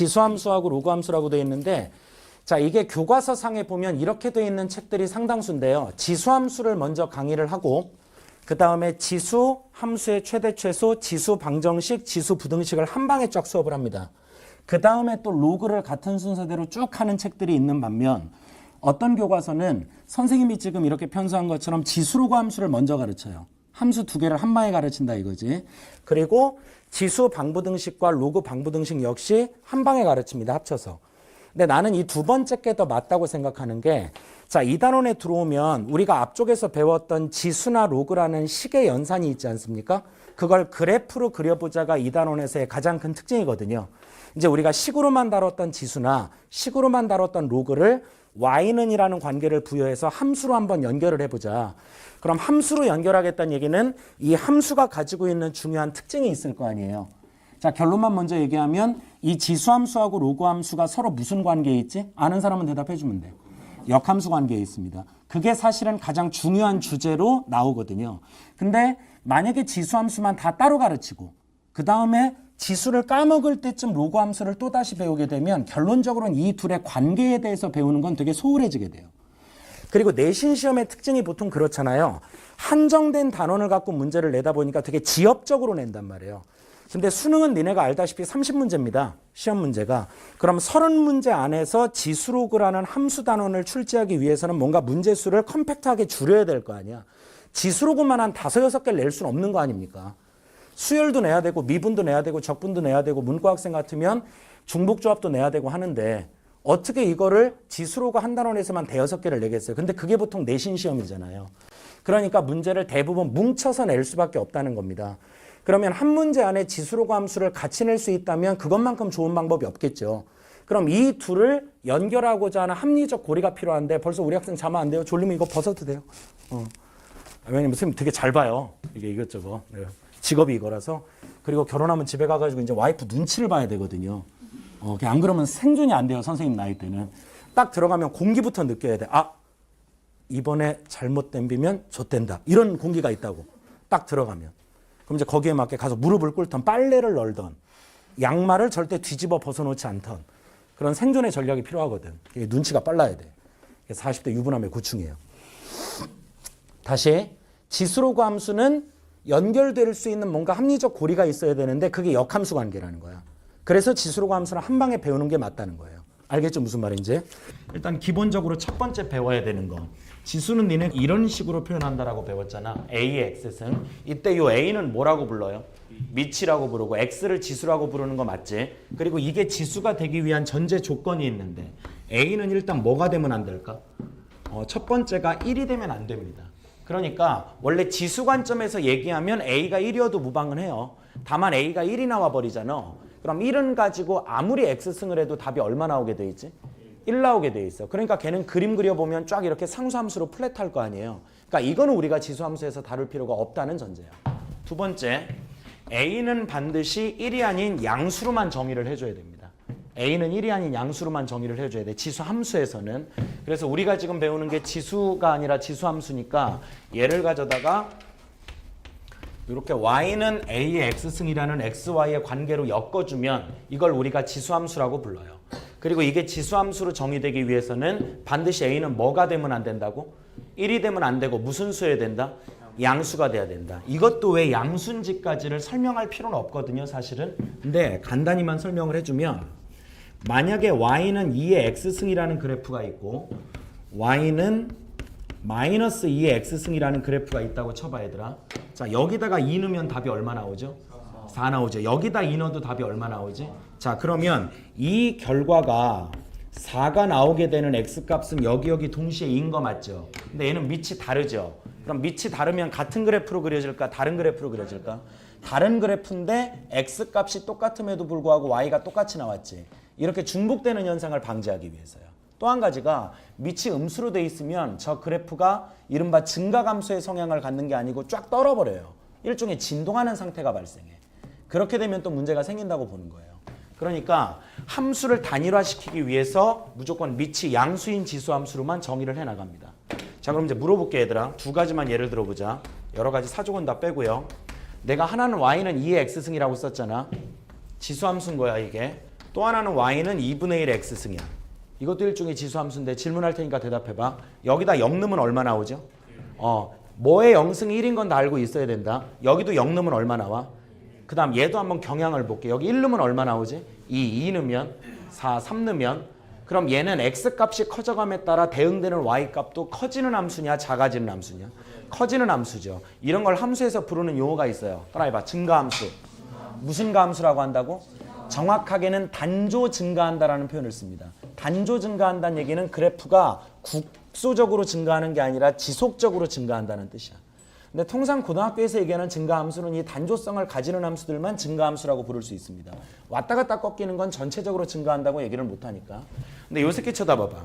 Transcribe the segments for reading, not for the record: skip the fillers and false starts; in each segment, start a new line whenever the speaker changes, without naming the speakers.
지수함수하고 로그함수라고 되어 있는데 자, 이게 교과서상에 보면 이렇게 되어 있는 책들이 상당수인데요. 지수함수를 먼저 강의를 하고 그 다음에 지수, 함수의 최대 최소, 지수 방정식, 지수 부등식을 한 방에 쫙 수업을 합니다. 그 다음에 또 로그를 같은 순서대로 쭉 하는 책들이 있는 반면 어떤 교과서는 선생님이 지금 이렇게 편수한 것처럼 지수로그 함수를 먼저 가르쳐요. 함수 두 개를 한 방에 가르친다 이거지. 그리고 지수 방부등식과 로그 방부등식 역시 한 방에 가르칩니다. 합쳐서. 근데 나는 이 두 번째 게 더 맞다고 생각하는 게 자, 이 단원에 들어오면 우리가 앞쪽에서 배웠던 지수나 로그라는 식의 연산이 있지 않습니까? 그걸 그래프로 그려보자가 이 단원에서의 가장 큰 특징이거든요. 이제 우리가 식으로만 다뤘던 지수나 식으로만 다뤘던 로그를 y는이라는 관계를 부여해서 함수로 한번 연결을 해보자. 그럼 함수로 연결하겠다는 얘기는 이 함수가 가지고 있는 중요한 특징이 있을 거 아니에요. 자, 결론만 먼저 얘기하면 이 지수함수하고 로그함수가 서로 무슨 관계에 있지? 아는 사람은 대답해 주면 돼. 역함수 관계에 있습니다. 그게 사실은 가장 중요한 주제로 나오거든요. 근데 만약에 지수함수만 다 따로 가르치고 그 다음에 지수를 까먹을 때쯤 로그함수를 또다시 배우게 되면 결론적으로는 이 둘의 관계에 대해서 배우는 건 되게 소홀해지게 돼요. 그리고 내신 시험의 특징이 보통 그렇잖아요. 한정된 단원을 갖고 문제를 내다 보니까 되게 지엽적으로 낸단 말이에요. 근데 수능은 니네가 알다시피 30문제입니다. 시험 문제가. 그럼 30문제 안에서 지수로그라는 함수 단원을 출제하기 위해서는 뭔가 문제수를 컴팩트하게 줄여야 될 거 아니야. 지수로그만 한 5, 6개를 낼 수는 없는 거 아닙니까? 수열도 내야 되고 미분도 내야 되고 적분도 내야 되고 문과학생 같으면 중복조합도 내야 되고 하는데 어떻게 이거를 지수로그 한 단원에서만 5-6개를 내겠어요. 근데 그게 보통 내신 시험이잖아요. 그러니까 문제를 대부분 뭉쳐서 낼 수밖에 없다는 겁니다. 그러면 한 문제 안에 지수로그 함수를 같이 낼 수 있다면 그것만큼 좋은 방법이 없겠죠. 그럼 이 둘을 연결하고자 하는 합리적 고리가 필요한데 벌써 우리 학생 자면 안 돼요. 졸리면 이거 벗어도 돼요. 왜냐면 선생님 되게 잘 봐요. 이게 이것저것. 네. 직업이 이거라서. 그리고 결혼하면 집에 가가지고 이제 와이프 눈치를 봐야 되거든요. 안 그러면 생존이 안 돼요. 선생님 나이 때는. 딱 들어가면 공기부터 느껴야 돼. 아, 이번에 잘못 댐비면 좆된다. 이런 공기가 있다고. 딱 들어가면. 그럼 이제 거기에 맞게 가서 무릎을 꿇던 빨래를 널던 양말을 절대 뒤집어 벗어놓지 않던 그런 생존의 전략이 필요하거든. 눈치가 빨라야 돼. 40대 유부남의 고충이에요. 다시 지수로그 함수는 연결될 수 있는 뭔가 합리적 고리가 있어야 되는데 그게 역함수 관계라는 거야. 그래서 지수로그 함수는 한 방에 배우는 게 맞다는 거예요. 알겠죠? 무슨 말인지? 일단 기본적으로 첫 번째 배워야 되는 거. 지수는 니네 이런 식으로 표현한다라고 배웠잖아. A의 X승. 이때 이 A는 뭐라고 불러요? 미치라고 부르고 X를 지수라고 부르는 거 맞지? 그리고 이게 지수가 되기 위한 전제 조건이 있는데 A는 일단 뭐가 되면 안 될까? 첫 번째가 1이 되면 안 됩니다. 그러니까 원래 지수 관점에서 얘기하면 A가 1이어도 무방은 해요. 다만 A가 1이 나와 버리잖아. 그럼 1은 가지고 아무리 X승을 해도 답이 얼마 나오게 돼 있지? 1 나오게 돼 있어. 그러니까 걔는 그림 그려보면 쫙 이렇게 상수함수로 플랫할 거 아니에요. 그러니까 이거는 우리가 지수함수에서 다룰 필요가 없다는 전제야. 두 번째, A는 반드시 1이 아닌 양수로만 정의를 해줘야 됩니다. A는 1이 아닌 양수로만 정의를 해줘야 돼. 지수함수에서는. 그래서 우리가 지금 배우는 게 지수가 아니라 지수함수니까 얘를 가져다가 이렇게 y는 a의 x승이라는 xy의 관계로 엮어주면 이걸 우리가 지수함수라고 불러요. 그리고 이게 지수함수로 정의되기 위해서는 반드시 a는 뭐가 되면 안 된다고? 1이 되면 안 되고 무슨 수여야 된다? 양수가 돼야 된다. 이것도 왜 양수인지까지를 설명할 필요는 없거든요, 사실은. 근데 간단히만 설명을 해주면 만약에 y는 2의 x승이라는 그래프가 있고 y는 마이너스 2의 x승이라는 그래프가 있다고 쳐봐 얘들아. 자, 여기다가 2 넣으면 답이 얼마 나오죠? 4 나오죠. 여기다 2 넣어도 답이 얼마 나오지? 자, 그러면 이 결과가 4가 나오게 되는 x값은 여기 동시에 2인 거 맞죠? 근데 얘는 밑이 다르죠? 그럼 밑이 다르면 같은 그래프로 그려질까? 다른 그래프로 그려질까? 다른 그래프인데 x값이 똑같음에도 불구하고 y가 똑같이 나왔지. 이렇게 중복되는 현상을 방지하기 위해서요. 또 한 가지가 밑이 음수로 돼 있으면 저 그래프가 이른바 증가감소의 성향을 갖는 게 아니고 쫙 떨어버려요. 일종의 진동하는 상태가 발생해. 그렇게 되면 또 문제가 생긴다고 보는 거예요. 그러니까 함수를 단일화시키기 위해서 무조건 밑이 양수인 지수함수로만 정의를 해나갑니다. 자, 그럼 이제 물어볼게 얘들아. 두 가지만 예를 들어보자. 여러 가지 사족은 다 빼고요. 내가 하나는 y는 2의 x승이라고 썼잖아. 지수함수인 거야 이게. 또 하나는 y는 2분의 1 x승이야. 이것도 일종의 지수함수인데 질문할 테니까 대답해봐. 여기다 0 넣으면 얼마 나오죠? 뭐의 0승이 1인 건 다 알고 있어야 된다. 여기도 0 넣으면 얼마 나와? 그 다음 얘도 한번 경향을 볼게. 여기 1 넣으면 얼마 나오지? 2 넣으면 4, 3 넣으면 그럼 얘는 x값이 커져감에 따라 대응되는 y값도 커지는 함수냐 작아지는 함수냐? 커지는 함수죠. 이런 걸 함수에서 부르는 용어가 있어요. 따라해봐. 증가함수. 무슨 가함수라고 한다고? 정확하게는 단조 증가한다라는 표현을 씁니다. 단조 증가한다는 얘기는 그래프가 국소적으로 증가하는 게 아니라 지속적으로 증가한다는 뜻이야. 근데 통상 고등학교에서 얘기하는 증가함수는 이 단조성을 가지는 함수들만 증가함수라고 부를 수 있습니다. 왔다 갔다 꺾이는 건 전체적으로 증가한다고 얘기를 못하니까. 근데 요 새끼 쳐다봐봐.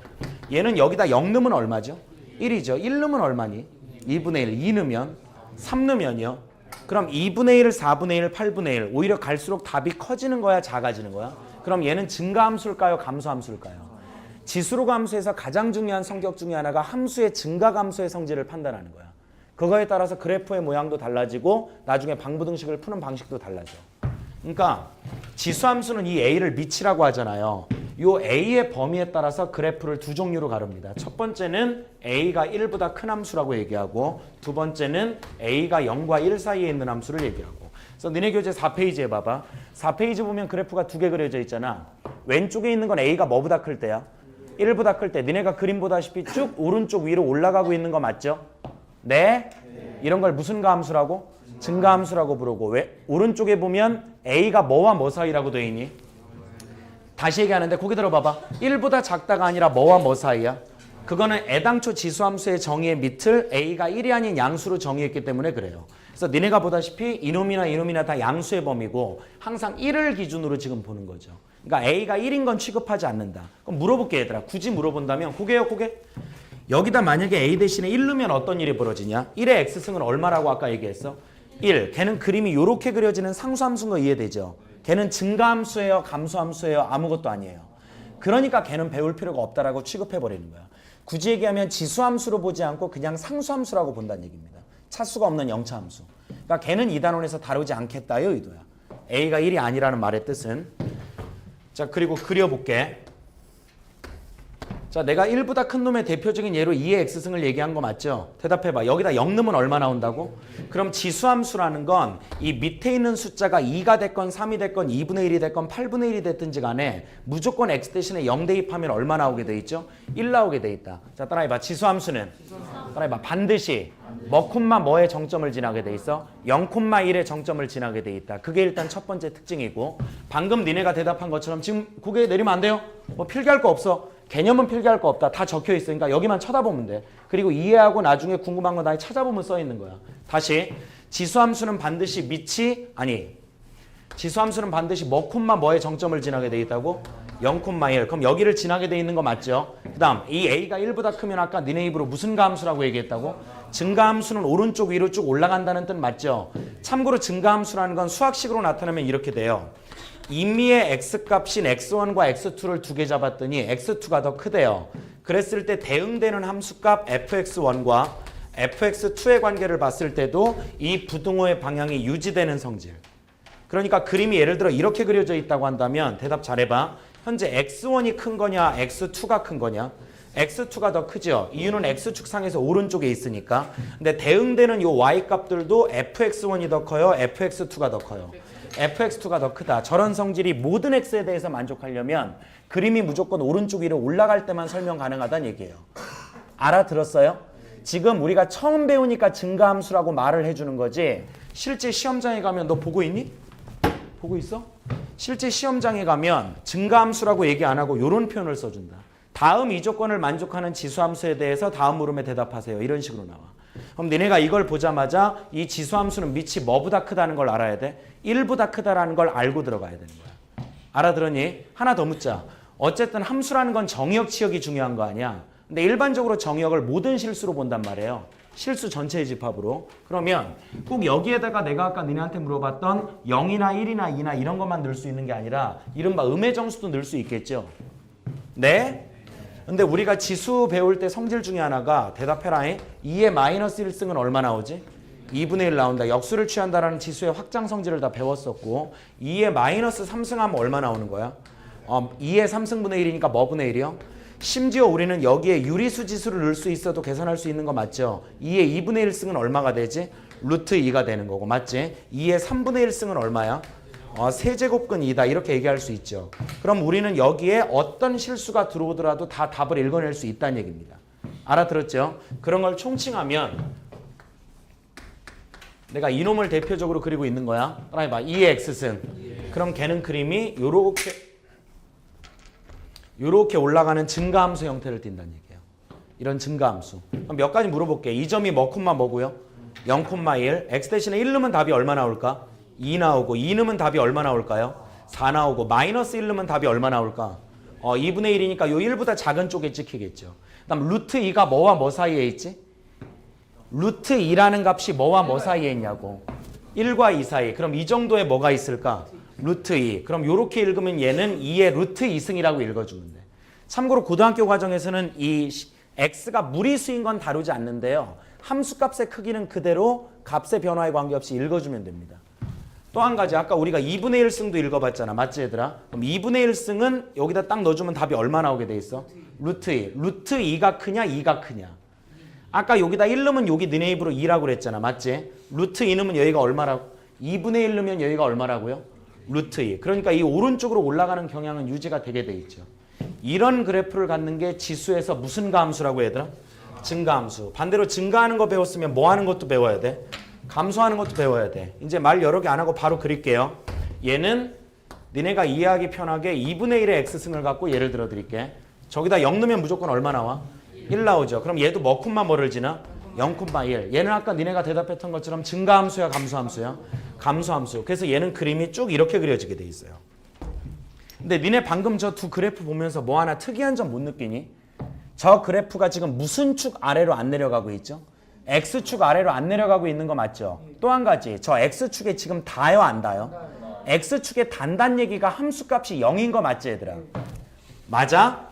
얘는 여기다 0 넣으면 얼마죠? 1이죠. 1 넣으면 얼마니? 2분의 1. 2 넣으면 3 넣으면요. 그럼 2분의 1, 4분의 1, 8분의 1. 오히려 갈수록 답이 커지는 거야 작아지는 거야? 그럼 얘는 증가함수일까요? 감소함수일까요? 지수로 감수해서 가장 중요한 성격 중에 하나가 함수의 증가감소의 성질을 판단하는 거야. 그거에 따라서 그래프의 모양도 달라지고 나중에 방부등식을 푸는 방식도 달라져. 그러니까 지수함수는 이 A를 미치라고 하잖아요. 이 A의 범위에 따라서 그래프를 두 종류로 가릅니다. 첫 번째는 A가 1보다 큰 함수라고 얘기하고 두 번째는 A가 0과 1 사이에 있는 함수를 얘기하고. 그래서 너네 교재 4페이지에 봐봐. 4페이지 보면 그래프가 두 개 그려져 있잖아. 왼쪽에 있는 건 A가 뭐보다 클 때야? 1보다 클 때. 너네가 그림 보다시피 쭉 오른쪽 위로 올라가고 있는 거 맞죠? 네? 이런 걸 무슨 가함수라고? 증가함수라고 부르고. 왜? 오른쪽에 보면 A가 뭐와 뭐 사이라고 되어 있니? 다시 얘기하는데 고개 들어봐봐. 1보다 작다가 아니라 뭐와 뭐 사이야? 그거는 애당초 지수함수의 정의의 밑을 A가 1이 아닌 양수로 정의했기 때문에 그래요. 그래서 니네가 보다시피 이놈이나 다 양수의 범위고 항상 1을 기준으로 지금 보는 거죠. 그러니까 A가 1인 건 취급하지 않는다. 그럼 물어볼게 얘들아. 굳이 물어본다면 고개요 고개. 여기다 만약에 A 대신에 1 넣으면 어떤 일이 벌어지냐? 1의 x승은 얼마라고 아까 얘기했어? 1. 걔는 그림이 이렇게 그려지는 상수함수인 거 이해되죠? 걔는 증가함수예요? 감소함수예요? 아무것도 아니에요. 그러니까 걔는 배울 필요가 없다라고 취급해버리는 거야. 굳이 얘기하면 지수함수로 보지 않고 그냥 상수함수라고 본다는 얘기입니다. 차수가 없는 영차함수. 그러니까 걔는 이 단원에서 다루지 않겠다의 의도야. A가 1이 아니라는 말의 뜻은. 자, 그리고 그려볼게. 자, 내가 1보다 큰 놈의 대표적인 예로 2의 x승을 얘기한 거 맞죠? 대답해봐. 여기다 0 넣으면 얼마 나온다고? 그럼 지수함수라는 건 이 밑에 있는 숫자가 2가 됐건 3이 됐건 2분의 1이 됐건 8분의 1이 됐든지 간에 무조건 x 대신에 0 대입하면 얼마 나오게 돼 있죠? 1 나오게 돼 있다. 자, 따라해봐. 지수함수는? 따라해봐. 반드시 뭐 콤마 뭐의 정점을 지나게 돼 있어? 0,1의 정점을 지나게 돼 있다. 그게 일단 첫 번째 특징이고 방금 니네가 대답한 것처럼 지금 고개 내리면 안 돼요? 뭐 필기할 거 없어. 개념은 필기할 거 없다. 다 적혀 있으니까 여기만 쳐다보면 돼. 그리고 이해하고 나중에 궁금한 거 다 찾아보면 써 있는 거야. 다시 지수함수는 반드시 지수함수는 반드시 뭐 콤마 뭐의 정점을 지나게 돼 있다고? 0,1. 그럼 여기를 지나게 돼 있는 거 맞죠? 그 다음 이 A가 1보다 크면 아까 니네 입으로 무슨 가함수라고 얘기했다고? 증가함수는 오른쪽 위로 쭉 올라간다는 뜻 맞죠? 참고로 증가함수라는 건 수학식으로 나타나면 이렇게 돼요. 임의의 x값인 x1과 x2를 두 개 잡았더니 x2가 더 크대요. 그랬을 때 대응되는 함수값 fx1과 fx2의 관계를 봤을 때도 이 부등호의 방향이 유지되는 성질. 그러니까 그림이 예를 들어 이렇게 그려져 있다고 한다면 대답 잘해봐. 현재 x1이 큰 거냐 x2가 큰 거냐? x2가 더 크죠. 이유는 x축상에서 오른쪽에 있으니까. 근데 대응되는 이 y값들도 fx1이 더 커요? fx2가 더 커요? fx2가 더 크다. 저런 성질이 모든 x에 대해서 만족하려면 그림이 무조건 오른쪽 위로 올라갈 때만 설명 가능하다는 얘기예요. 알아들었어요? 지금 우리가 처음 배우니까 증가함수라고 말을 해주는 거지 실제 시험장에 가면 너 보고 있니? 보고 있어? 실제 시험장에 가면 증가함수라고 얘기 안 하고 이런 표현을 써준다. 다음 이 조건을 만족하는 지수함수에 대해서 다음 물음에 대답하세요. 이런 식으로 나와. 그럼 니네가 이걸 보자마자 이 지수함수는 밑이 뭐보다 크다는 걸 알아야 돼? 1보다 크다라는 걸 알고 들어가야 되는 거야. 알아들었니? 하나 더 묻자. 어쨌든 함수라는 건 정의역, 치역이 중요한 거 아니야. 근데 일반적으로 정의역을 모든 실수로 본단 말이에요. 실수 전체의 집합으로. 그러면 꼭 여기에다가 내가 아까 니네한테 물어봤던 0이나 1이나 2나 이런 것만 넣을 수 있는 게 아니라 이른바 음의 정수도 넣을 수 있겠죠. 네? 근데 우리가 지수 배울 때 성질 중에 하나가 대답해라잉. 2의 마이너스 1승은 얼마 나오지? 2분의 1 나온다. 역수를 취한다라는 지수의 확장 성질을 다 배웠었고 2의 마이너스 3승하면 얼마 나오는 거야? 2의 3승분의 1이니까 뭐분의 1이요? 심지어 우리는 여기에 유리수 지수를 넣을 수 있어도 계산할 수 있는 거 맞죠? 2의 2분의 1승은 얼마가 되지? 루트 2가 되는 거고 맞지? 2의 3분의 1승은 얼마야? 세제곱근 2다 이렇게 얘기할 수 있죠. 그럼 우리는 여기에 어떤 실수가 들어오더라도 다 답을 읽어낼 수 있다는 얘기입니다. 알아들었죠? 그런 걸 총칭하면 내가 이놈을 대표적으로 그리고 있는 거야. 따라해봐. 2의 x승. 그럼 걔는 그림이 요렇게 올라가는 증가함수 형태를 띈다는 얘기예요. 이런 증가함수. 그럼 몇 가지 물어볼게. 이 점이 뭐 콤마 뭐고요? 0,1. x 대신에 1 넣으면 답이 얼마 나올까? 2 나오고 2 넣으면 답이 얼마 나올까요? 4 나오고 마이너스 1 넣으면 답이 얼마 나올까? 2분의 1이니까 요 1보다 작은 쪽에 찍히겠죠. 그다음 루트 2가 뭐와 뭐 사이에 있지? 루트 2라는 값이 뭐와 뭐 사이에 있냐고. 1과 2 사이. 그럼 이 정도에 뭐가 있을까? 루트 2. 그럼 요렇게 읽으면 얘는 2의 루트 2승이라고 읽어주면 돼. 참고로 고등학교 과정에서는 이 x가 무리수인 건 다루지 않는데요. 함수값의 크기는 그대로 값의 변화에 관계없이 읽어주면 됩니다. 또 한 가지 아까 우리가 2분의 1승도 읽어봤잖아. 맞지 얘들아? 그럼 2분의 1승은 여기다 딱 넣어주면 답이 얼마 나오게 돼 있어? 루트 2. 루트 2가 크냐 2가 크냐? 아까 여기다 1 넣으면 여기 너네 입으로 2라고 그랬잖아. 맞지? 루트 2 넣으면 여기가 얼마라고? 2분의 1 넣으면 여기가 얼마라고요? 루트 2. 그러니까 이 오른쪽으로 올라가는 경향은 유지가 되게 돼 있죠. 이런 그래프를 갖는 게 지수에서 무슨 감수라고 얘들아? 증가함수. 반대로 증가하는 거 배웠으면 뭐 하는 것도 배워야 돼? 감소하는 것도 배워야 돼. 이제 말 여러 개 안 하고 바로 그릴게요. 얘는 니네가 이해하기 편하게 2분의 1의 x승을 갖고 예를 들어 드릴게. 저기다 0 넣으면 무조건 얼마 나와? 1 나오죠. 그럼 얘도 뭐 콤마 뭐를 지나? 0,1. 얘는 아까 니네가 대답했던 것처럼 증가함수야 감소함수야? 감소함수. 그래서 얘는 그림이 쭉 이렇게 그려지게 돼 있어요. 근데 니네 방금 저 두 그래프 보면서 뭐 하나 특이한 점 못 느끼니? 저 그래프가 지금 무슨 축 아래로 안 내려가고 있죠? X축 아래로 안 내려가고 있는 거 맞죠? 또 한 가지 저 X축에 지금 다요 안 다요? X축에 단단 얘기가 함수값이 0인 거 맞지 얘들아? 맞아?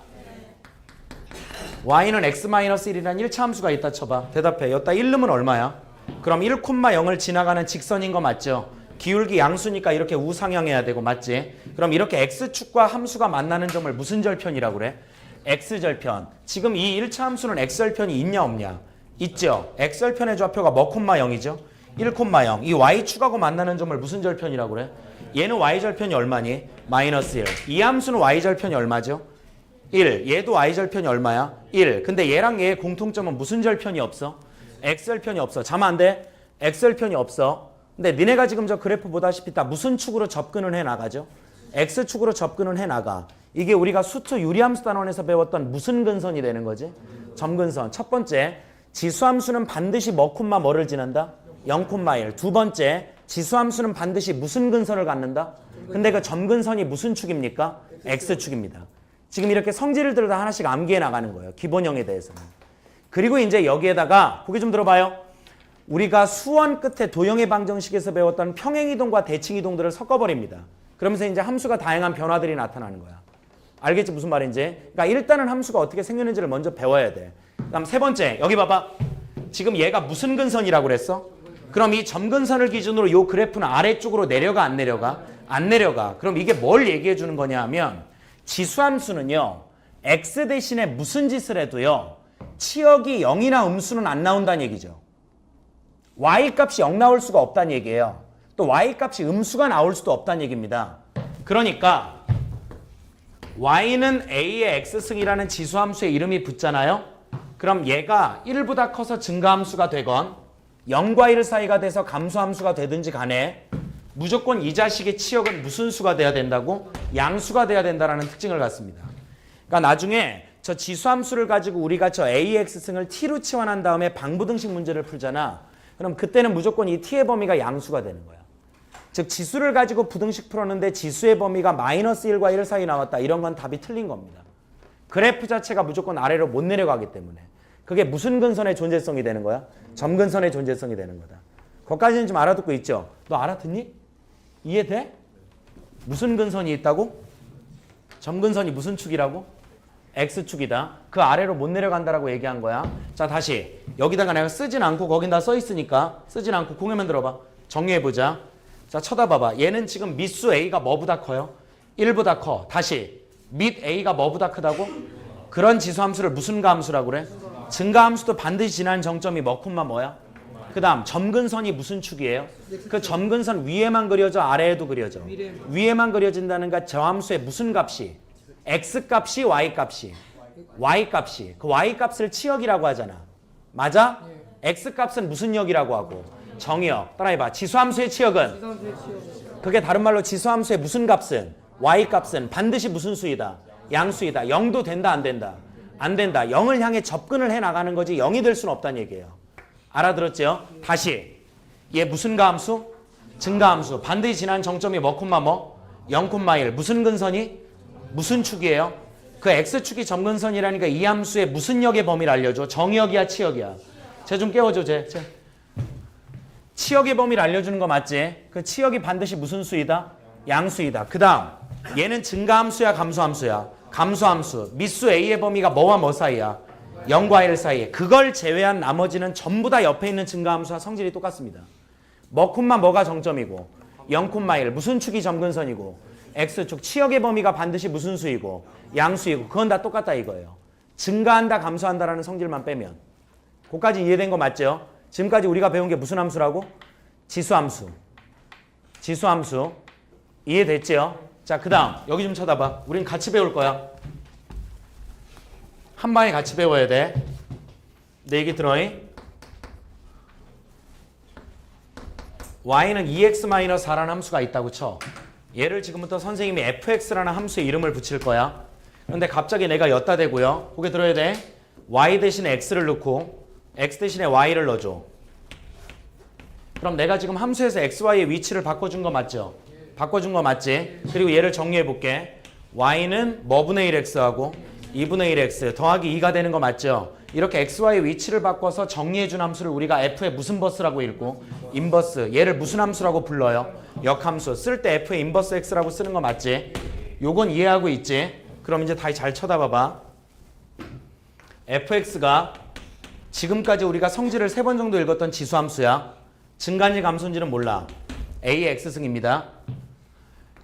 Y는 X-1이라는 1차 함수가 있다 쳐봐. 대답해. 여기다 1 넣으면 얼마야? 그럼 1,0을 지나가는 직선인 거 맞죠? 기울기 양수니까 이렇게 우상향해야 되고 맞지? 그럼 이렇게 X축과 함수가 만나는 점을 무슨 절편이라고 그래? X절편. 지금 이 1차 함수는 X절편이 있냐 없냐? 있죠. X절편의 좌표가 뭐 콤마 0이죠? 1,0. 이 Y축하고 만나는 점을 무슨 절편이라고 그래? 얘는 Y절편이 얼마니? 마이너스 1. 이 함수는 Y절편이 얼마죠? 1. 얘도 Y절편이 얼마야? 1. 근데 얘랑 얘의 공통점은 무슨 절편이 없어? X절편이 없어. 자면 안 돼? X절편이 없어. 근데 니네가 지금 저 그래프 보다시피 다 무슨 축으로 접근을 해 나가죠? X축으로 접근을 해 나가. 이게 우리가 수투 유리함수 단원에서 배웠던 무슨 근선이 되는 거지? 점근선. 첫 번째, 지수함수는 반드시 뭐 콤마 뭐를 지난다? 0,1. 두 번째, 지수함수는 반드시 무슨 근선을 갖는다? 근데 그 점근선이 무슨 축입니까? X축입니다. 지금 이렇게 성질들을 다 하나씩 암기해 나가는 거예요. 기본형에 대해서는. 그리고 이제 여기에다가 보기 좀 들어봐요. 우리가 수원 끝에 도형의 방정식에서 배웠던 평행이동과 대칭이동들을 섞어버립니다. 그러면서 이제 함수가 다양한 변화들이 나타나는 거야. 알겠지 무슨 말인지? 그러니까 일단은 함수가 어떻게 생겼는지를 먼저 배워야 돼. 그다음 세 번째, 여기 봐봐. 지금 얘가 무슨 근선이라고 그랬어? 그럼 이 점근선을 기준으로 이 그래프는 아래쪽으로 내려가 안 내려가? 안 내려가. 그럼 이게 뭘 얘기해 주는 거냐 하면 지수함수는요. x 대신에 무슨 짓을 해도요. 치역이 0이나 음수는 안 나온다는 얘기죠. y값이 0 나올 수가 없다는 얘기예요. 또 y값이 음수가 나올 수도 없다는 얘기입니다. 그러니까 y는 a의 x승이라는 지수함수의 이름이 붙잖아요. 그럼 얘가 1보다 커서 증가함수가 되건 0과 1 사이가 돼서 감소함수가 되든지 간에 무조건 이 자식의 치역은 무슨 수가 돼야 된다고? 양수가 돼야 된다는 특징을 갖습니다. 그러니까 나중에 저 지수함수를 가지고 우리가 저 AX승을 T로 치환한 다음에 방부등식 문제를 풀잖아. 그럼 그때는 무조건 이 T의 범위가 양수가 되는 거야. 즉 지수를 가지고 부등식 풀었는데 지수의 범위가 마이너스 1과 1 사이 나왔다. 이런 건 답이 틀린 겁니다. 그래프 자체가 무조건 아래로 못 내려가기 때문에. 그게 무슨 근선의 존재성이 되는 거야? 점근선의 존재성이 되는 거다. 거기까지는 좀 알아듣고 있죠? 너 알아듣니? 이해돼? 무슨 근선이 있다고? 점근선이 무슨 축이라고? X축이다. 그 아래로 못 내려간다라고 얘기한 거야. 자 다시 여기다가 내가 쓰진 않고 거긴 다 써 있으니까 쓰진 않고 공유만 들어봐. 정리해보자. 자 쳐다봐봐. 얘는 지금 미수 A가 뭐보다 커요? 1보다 커. 다시 및 A가 뭐보다 크다고? 그런 지수함수를 무슨 가함수라고 그래? 증가함수도 반드시 지나는 정점이 뭐, 뭐야? 그 다음 점근선이 무슨 축이에요? 그 점근선 위에만 그려져 아래에도 그려져? 위에만 그려진다는가 저함수의 무슨 값이? X값이 Y값이? Y값이. 그 Y값을 치역이라고 하잖아. 맞아? X값은 무슨 역이라고 하고? 정역. 따라해봐. 지수함수의 치역은? 그게 다른 말로 지수함수의 무슨 값은? Y값은 반드시 무슨 수이다? 양수이다. 0도 된다 안 된다? 안 된다. 0을 향해 접근을 해 나가는 거지 0이 될 수는 없다는 얘기예요. 알아들었죠? 다시. 얘 무슨 가함수? 증가함수. 반드시 지난 정점이 뭐, 0,1. 무슨 근선이? 무슨 축이에요? 그 X축이 점근선이라니까 이 함수의 무슨 역의 범위를 알려줘? 정역이야 치역이야? 쟤 좀 깨워줘 쟤. 치역의 범위를 알려주는 거 맞지? 그 치역이 반드시 무슨 수이다? 양수이다. 그 다음 얘는 증가함수야 감소함수야? 감소함수. 미수 A의 범위가 뭐와 뭐 사이야? 0과 1 사이에. 그걸 제외한 나머지는 전부 다 옆에 있는 증가함수와 성질이 똑같습니다. 뭐가 정점이고 0,1. 무슨 축이 점근선이고 X축. 치역의 범위가 반드시 무슨 수이고 양수이고 그건 다 똑같다 이거예요. 증가한다 감소한다라는 성질만 빼면. 그거까지 이해된 거 맞죠? 지금까지 우리가 배운 게 무슨 함수라고? 지수함수. 지수함수. 이해됐죠? 자, 그 다음 여기 좀 쳐다봐. 우린 같이 배울 거야. 한 방에 같이 배워야 돼. 내 얘기 들어잉? y는 2x-4라는 함수가 있다고 쳐. 얘를 지금부터 선생님이 fx라는 함수의 이름을 붙일 거야. 그런데 갑자기 내가 엿다 대고요. 고개 들어야 돼. y 대신에 x를 넣고 x 대신에 y를 넣어줘. 그럼 내가 지금 함수에서 xy의 위치를 바꿔준 거 맞죠? 바꿔준 거 맞지? 그리고 얘를 정리해 볼게. y는 뭐분의 1x하고 2분의 1x 더하기 2가 되는 거 맞죠? 이렇게 xy의 위치를 바꿔서 정리해준 함수를 우리가 f의 무슨 버스라고 읽고 인버스. 얘를 무슨 함수라고 불러요? 역함수. 쓸 때 f의 인버스 x라고 쓰는 거 맞지? 요건 이해하고 있지? 그럼 이제 다시 잘 쳐다봐봐. fx가 지금까지 우리가 성질을 3번 정도 읽었던 지수함수야. 증가인지 감소인지는 몰라. a의 x승입니다.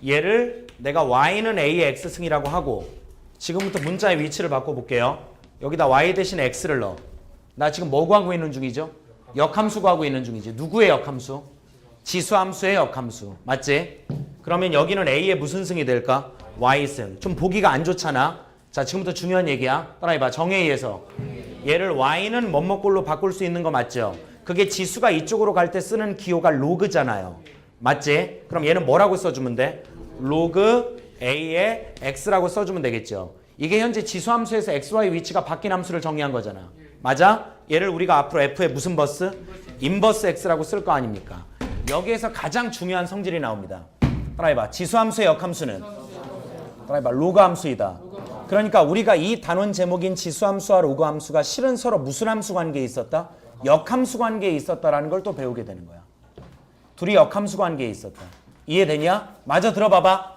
얘를 내가 y는 a의 x승이라고 하고 지금부터 문자의 위치를 바꿔볼게요. 여기다 y 대신 x를 넣어. 나 지금 뭐 구하고 있는 중이죠? 역함수 구하고 있는 중이지. 누구의 역함수? 지수함수의 역함수. 맞지? 그러면 여기는 a의 무슨 승이 될까? y승. 좀 보기가 안 좋잖아. 자, 지금부터 중요한 얘기야. 따라해봐. 정에 의해서. 얘를 y는 뭐뭐꼴로 바꿀 수 있는 거 맞죠? 그게 지수가 이쪽으로 갈 때 쓰는 기호가 로그잖아요. 맞지? 그럼 얘는 뭐라고 써주면 돼? 로그 a의 x라고 써주면 되겠죠. 이게 현재 지수함수에서 xy 위치가 바뀐 함수를 정의한 거잖아. 맞아? 얘를 우리가 앞으로 f의 무슨 버스? 인버스 x라고 쓸 거 아닙니까? 여기에서 가장 중요한 성질이 나옵니다. 따라해봐. 지수함수의 역함수는? 따라해봐. 로그 함수이다. 그러니까 우리가 이 단원 제목인 지수함수와 로그 함수가 실은 서로 무슨 함수 관계에 있었다? 역함수 관계에 있었다라는 걸 또 배우게 되는 거야. 둘이 역함수 관계에 있었다. 이해되냐? 마저 들어봐봐.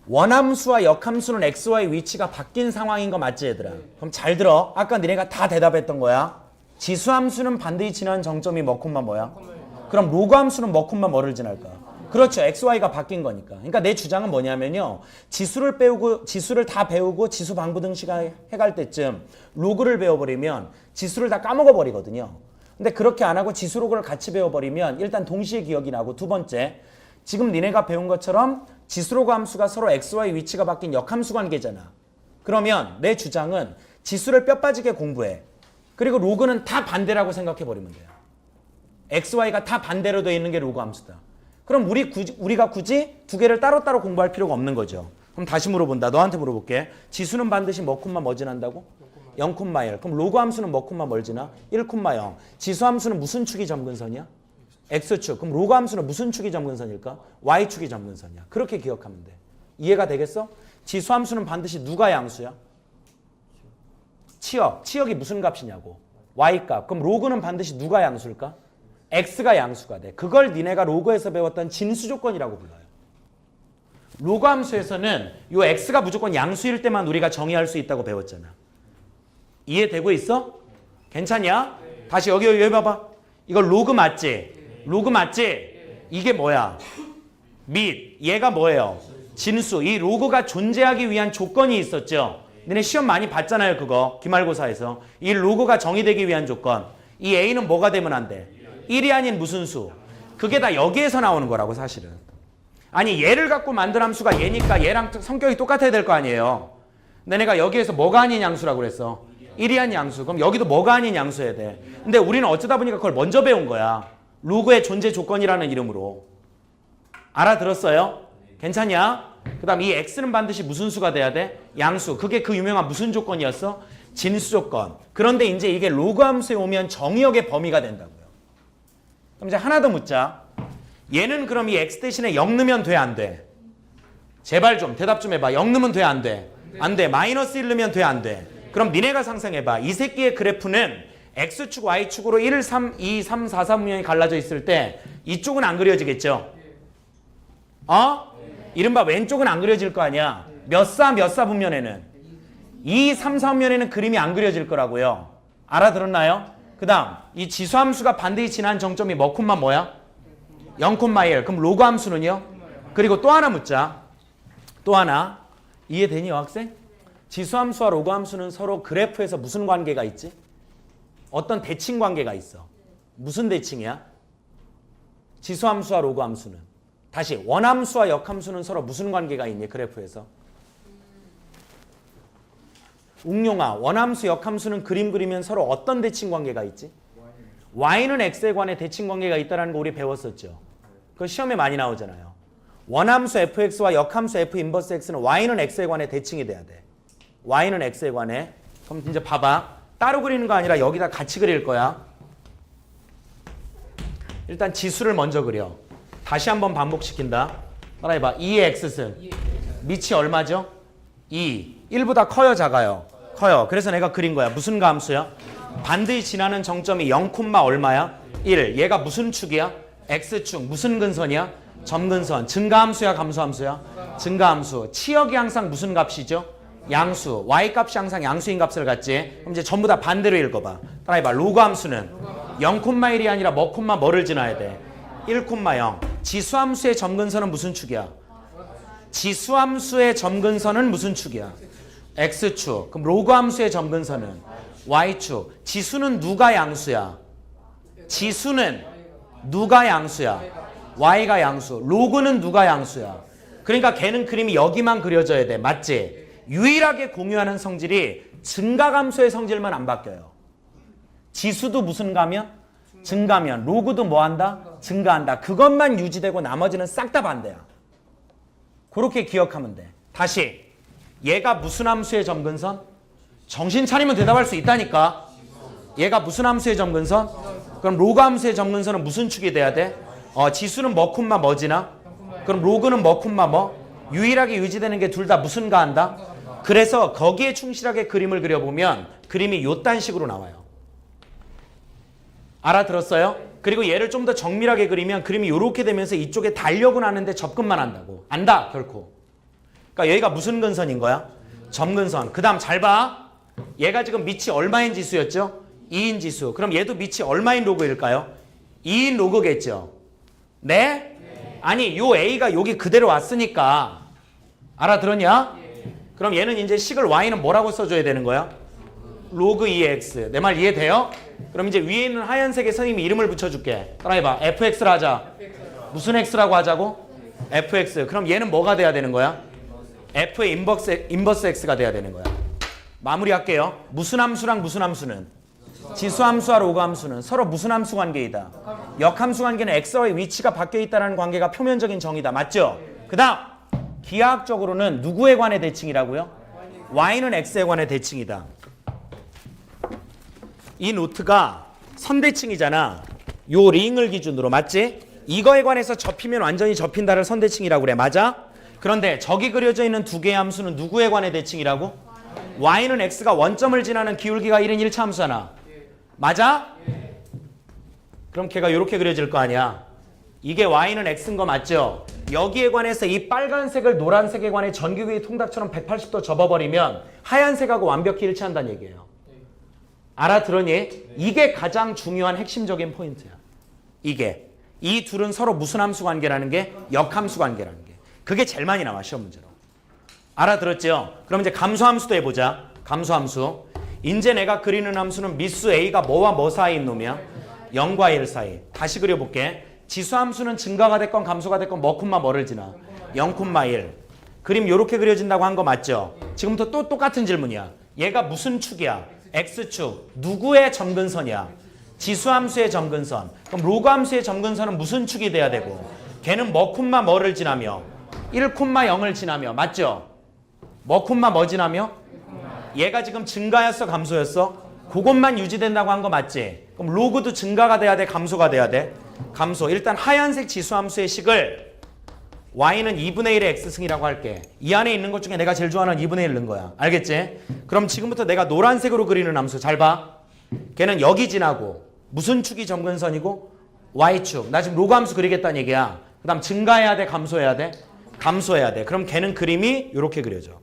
원함수와 역함수는 xy의 위치가 바뀐 상황인 거 맞지 얘들아? 그럼 잘 들어. 아까 니네가 다 대답했던 거야. 지수함수는 반드시 지난 정점이 뭐야? 그럼 로그함수는 뭐를 지날까? 그렇죠. xy가 바뀐 거니까. 그러니까 내 주장은 뭐냐면요. 지수를 다 배우고 지수 방부 등식 해갈 때쯤 로그를 배워버리면 지수를 다 까먹어버리거든요. 근데 그렇게 안 하고 지수 로그를 같이 배워버리면 일단 동시에 기억이 나고 두 번째 지금 니네가 배운 것처럼 지수 로그 함수가 서로 xy 위치가 바뀐 역함수 관계잖아. 그러면 내 주장은 지수를 뼈 빠지게 공부해. 그리고 로그는 다 반대라고 생각해버리면 돼요. xy가 다 반대로 되어 있는 게 로그 함수다. 그럼 우리가 굳이 두 개를 따로따로 공부할 필요가 없는 거죠. 그럼 다시 물어본다. 너한테 물어볼게. 지수는 반드시 뭐, 뭐 지난다고? 0,1. 그럼 로그 함수는 뭐, 뭘 지나? 1,0. 지수 함수는 무슨 축이 점근선이야? x축. 그럼 로그 함수는 무슨 축이 점근선일까? y축이 점근선이야. 그렇게 기억하면 돼. 이해가 되겠어? 지수 함수는 반드시 누가 양수야? 치역. 치역이 무슨 값이냐고? y값. 그럼 로그는 반드시 누가 양수일까? x가 양수가 돼. 그걸 니네가 로그에서 배웠던 진수 조건이라고 불러요. 로그 함수에서는 이 x가 무조건 양수일 때만 우리가 정의할 수 있다고 배웠잖아. 이해되고 있어? 괜찮냐? 다시 여기 봐봐. 이거 로그 맞지? 로그 맞지? 이게 뭐야? 및 얘가 뭐예요? 진수. 이 로그가 존재하기 위한 조건이 있었죠. 너네 시험 많이 봤잖아요. 그거 기말고사에서. 이 로그가 정의되기 위한 조건. 이 A는 뭐가 되면 안 돼? 1이 아닌 무슨 수. 그게 다 여기에서 나오는 거라고 사실은. 아니 얘를 갖고 만든 함수가 얘니까 얘랑 성격이 똑같아야 될 거 아니에요. 근데 내가 여기에서 뭐가 아닌 양수라고 그랬어? 1이 아닌 양수. 그럼 여기도 뭐가 아닌 양수여야 돼. 근데 우리는 어쩌다 보니까 그걸 먼저 배운 거야. 로그의 존재 조건이라는 이름으로. 알아들었어요? 괜찮냐? 그 다음 이 x는 반드시 무슨 수가 돼야 돼? 양수. 그게 그 유명한 무슨 조건이었어? 진수 조건. 그런데 이제 이게 로그 함수에 오면 정의역의 범위가 된다고요. 그럼 이제 하나 더 묻자. 얘는 그럼 이 x 대신에 0 넣으면 돼, 안 돼? 제발 좀 대답 좀 해봐. 0 넣으면 돼, 안 돼? 안 돼. 마이너스 1 넣으면 돼, 안 돼? 그럼 니네가 상상해봐. 이 새끼의 그래프는 x축, y축으로 1, 3, 2, 3, 4, 3분면이 갈라져 있을 때 이쪽은 안 그려지겠죠? 이른바 왼쪽은 안 그려질 거 아니야. 몇 사 분면에는 2, 3, 4분면에는 그림이 안 그려질 거라고요. 알아들었나요? 그 다음 이 지수함수가 반드시 지난 정점이 뭐 콤마 뭐야? 0,1. 그럼 로그 함수는요? 그리고 또 하나 묻자. 또 하나. 이해되니 여학생? 지수함수와 로그 함수는 서로 그래프에서 무슨 관계가 있지? 어떤 대칭 관계가 있어. 무슨 대칭이야? 지수함수와 로그 함수는. 다시 원함수와 역함수는 서로 무슨 관계가 있니? 그래프에서. 웅용아, 원함수, 역함수는 그림 그리면 서로 어떤 대칭 관계가 있지? y는 x에 관해 대칭 관계가 있다는 거 우리 배웠었죠. 그거 시험에 많이 나오잖아요. 원함수 fx와 역함수 f 인버스 x는 y는 x에 관해 대칭이 돼야 돼. y는 x에 관해. 그럼 이제 봐봐. 따로 그리는 거 아니라 여기다 같이 그릴 거야. 일단 지수를 먼저 그려. 다시 한번 반복시킨다. 따라해봐. 2의 x승. 밑이 얼마죠? 2. 1보다 커요, 작아요? 커요. 그래서 내가 그린 거야. 무슨 감수야? 반드시 지나는 정점이 0, 얼마야? 1. 얘가 무슨 축이야? x축. 무슨 근선이야? 점근선. 증가함수야, 감소함수야? 증가함수. 치역이 항상 무슨 값이죠? 양수. y값이 항상 양수인 값을 갖지. 그럼 이제 전부 다 반대로 읽어봐. 따라해봐. 로그 함수는 0,1이 아니라 뭐를 지나야 돼? 1,0. 지수함수의 점근선은 무슨 축이야? 지수함수의 점근선은 무슨 축이야? x축. 그럼 로그 함수의 점근선은 y축. 지수는 누가 양수야? 지수는 누가 양수야? y가 양수. 로그는 누가 양수야? 그러니까 걔는 그림이 여기만 그려져야 돼. 맞지? 유일하게 공유하는 성질이 증가감수의 성질만 안 바뀌어요. 지수도 무슨 가면? 증가면. 로그도 뭐 한다? 증가한다. 그것만 유지되고 나머지는 싹 다 반대야. 그렇게 기억하면 돼. 다시. 얘가 무슨 함수의 점근선? 정신 차리면 대답할 수 있다니까. 얘가 무슨 함수의 점근선? 그럼 로그 함수의 점근선은 무슨 축이 돼야 돼? 지수는 뭐지나? 그럼 로그는 뭐? 유일하게 유지되는 게 둘 다 무슨 가한다? 그래서 거기에 충실하게 그림을 그려보면 그림이 요딴 식으로 나와요. 알아들었어요? 그리고 얘를 좀 더 정밀하게 그리면 그림이 이렇게 되면서 이쪽에 달력은 하는데 접근만 한다고. 안다 결코. 그러니까 여기가 무슨 근선인 거야? 점근선. 그 다음 잘 봐. 얘가 지금 밑이 얼마인 지수였죠? 2인 지수. 그럼 얘도 밑이 얼마인 로그일까요? 2인 로그겠죠. 네? 아니 요 A가 여기 그대로 왔으니까. 알아들었냐? 그럼 얘는 이제 식을 y는 뭐라고 써줘야 되는 거야? 로그 2x. 내 말 이해돼요? 그럼 이제 위에 있는 하얀색에 선생님이 이름을 붙여줄게. 따라해봐. fx를 하자. 무슨 x라고 하자고? fx. 그럼 얘는 뭐가 돼야 되는 거야? f의 인버스 x가 돼야 되는 거야. 마무리할게요. 무슨 함수랑 무슨 함수는? 지수함수와 로그 함수는 서로 무슨 함수 관계이다? 역함수 관계는 x와의 위치가 바뀌어 있다는 관계가 표면적인 정의다. 맞죠? 그 다음 기하학적으로는 누구에 관해 대칭이라고요? y는 x에 관해 대칭이다. 이 노트가 선대칭이잖아. 요 링을 기준으로. 맞지? 이거에 관해서 접히면 완전히 접힌다를 선대칭이라고 그래. 맞아? 그런데 저기 그려져 있는 두 개의 함수는 누구에 관해 대칭이라고? y는 x가 원점을 지나는 기울기가 1인 1차 함수잖아. 맞아? 그럼 걔가 이렇게 그려질 거 아니야. 이게 y는 x인 거 맞죠? 여기에 관해서 이 빨간색을 노란색에 관해 전기구의 통닭처럼 180도 접어버리면 하얀색하고 완벽히 일치한다는 얘기예요. 알아들었니? 이게 가장 중요한 핵심적인 포인트야. 이게. 이 둘은 서로 무슨 함수 관계라는 게? 역함수 관계라는 게. 그게 제일 많이 나와 시험 문제로. 알아들었죠? 그럼 이제 감소함수도 해보자. 감소함수. 이제 내가 그리는 함수는 미수 A가 뭐와 뭐 사이인 놈이야? 0과 1 사이. 다시 그려볼게. 지수함수는 증가가 됐건 감소가 됐건 뭐 콤마 뭐를 지나? 0,1. 그림 요렇게 그려진다고 한 거 맞죠? 지금부터 또 똑같은 질문이야. 얘가 무슨 축이야? X축. 누구의 점근선이야? 지수함수의 점근선. 그럼 로그함수의 점근선은 무슨 축이 돼야 되고? 걔는 뭐 콤마 뭐를 지나며? 1,0을 지나며. 맞죠? 뭐 콤마 뭐 지나며? 얘가 지금 증가였어 감소였어? 그것만 유지된다고 한 거 맞지? 그럼 로그도 증가가 돼야 돼 감소가 돼야 돼? 감소. 일단 하얀색 지수함수의 식을 y는 2분의 1의 x승이라고 할게. 이 안에 있는 것 중에 내가 제일 좋아하는 2분의 1 넣은 거야. 알겠지? 그럼 지금부터 내가 노란색으로 그리는 함수 잘 봐. 걔는 여기 지나고 무슨 축이 점근선이고? y축. 나 지금 로그 함수 그리겠다는 얘기야. 그 다음 증가해야 돼 감소해야 돼? 감소해야 돼. 그럼 걔는 그림이 이렇게 그려져.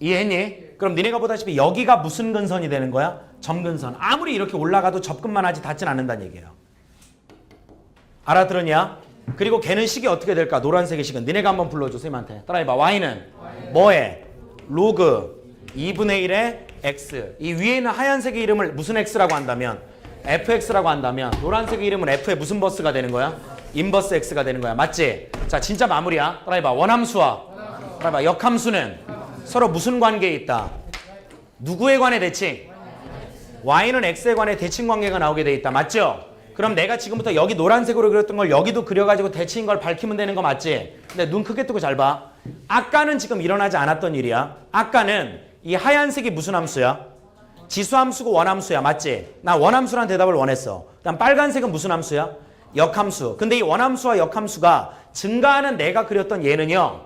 이해했니? 그럼 니네가 보다시피 여기가 무슨 근선이 되는 거야? 점근선. 아무리 이렇게 올라가도 접근만 하지 닿진 않는다는 얘기예요. 알아들었냐? 그리고 걔는 식이 어떻게 될까? 노란색의 식은. 니네가 한번 불러줘 선생님한테. 따라해봐. y는 뭐해? 로그 2분의 1의 x. 이 위에 있는 하얀색의 이름을 무슨 x라고 한다면? fx라고 한다면 노란색의 이름은 f의 무슨 버스가 되는 거야? 인버스 x가 되는 거야. 맞지? 자 진짜 마무리야. 따라해봐. 원함수와 따라해봐. 역함수는 서로 무슨 관계에 있다? 누구에 관해 대칭? y는 x에 관해 대칭 관계가 나오게 돼 있다. 맞죠? 그럼 내가 지금부터 여기 노란색으로 그렸던 걸 여기도 그려가지고 대칭인 걸 밝히면 되는 거 맞지? 근데 눈 크게 뜨고 잘 봐. 아까는 지금 일어나지 않았던 일이야. 아까는 이 하얀색이 무슨 함수야? 지수함수고 원함수야. 맞지? 나 원함수란 대답을 원했어. 그다음 빨간색은 무슨 함수야? 역함수. 근데 이 원함수와 역함수가 증가하는 내가 그렸던 얘는요.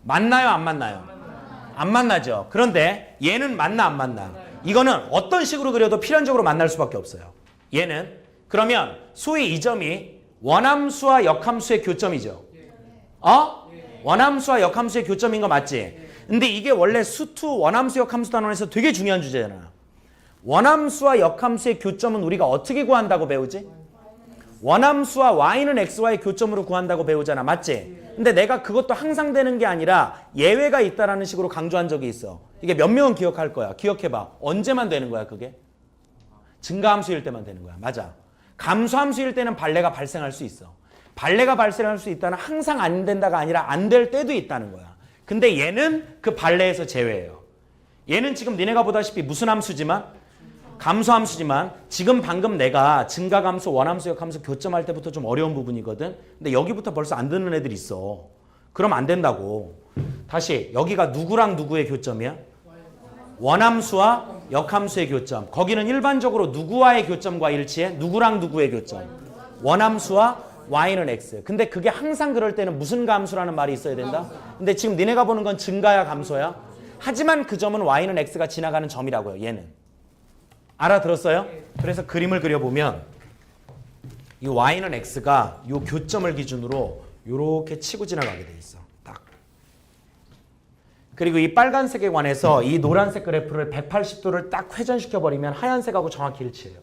맞나요? 안 맞나요? 안 만나죠. 그런데 얘는 맞나 안 맞나? 이거는 어떤 식으로 그려도 필연적으로 만날 수밖에 없어요. 얘는 그러면 소위 이 점이 원함수와 역함수의 교점이죠. 원함수와 역함수의 교점인 거 맞지? 근데 이게 원래 수투 원함수 역함수 단원에서 되게 중요한 주제잖아. 원함수와 역함수의 교점은 우리가 어떻게 구한다고 배우지? 원함수와 y는 xy의 교점으로 구한다고 배우잖아. 맞지? 근데 내가 그것도 항상 되는 게 아니라 예외가 있다라는 식으로 강조한 적이 있어. 이게 몇 명은 기억할 거야. 기억해봐. 언제만 되는 거야 그게? 증가함수일 때만 되는 거야. 맞아. 감소함수일 때는 발레가 발생할 수 있어. 발레가 발생할 수 있다는 항상 안 된다가 아니라 안 될 때도 있다는 거야. 근데 얘는 그 발레에서 제외예요. 얘는 지금 니네가 보다시피 무슨 함수지만? 감소함수지만 지금 방금 내가 증가감수, 원함수, 역함수 교점할 때부터 좀 어려운 부분이거든. 근데 여기부터 벌써 안 듣는 애들이 있어. 그럼 안 된다고. 다시 여기가 누구랑 누구의 교점이야? 원함수와 역함수의 교점. 거기는 일반적으로 누구와의 교점과 일치해? 누구랑 누구의 교점? 원함수와 y는 x. 근데 그게 항상 그럴 때는 무슨 감수라는 말이 있어야 된다? 근데 지금 니네가 보는 건 증가야 감소야? 하지만 그 점은 y는 x가 지나가는 점이라고요. 얘는. 알아들었어요? 그래서 그림을 그려보면 이 y는 x가 이 교점을 기준으로 이렇게 치고 지나가게 돼 있어. 딱. 그리고 이 빨간색에 관해서 이 노란색 그래프를 180도를 딱 회전시켜버리면 하얀색하고 정확히 일치해요.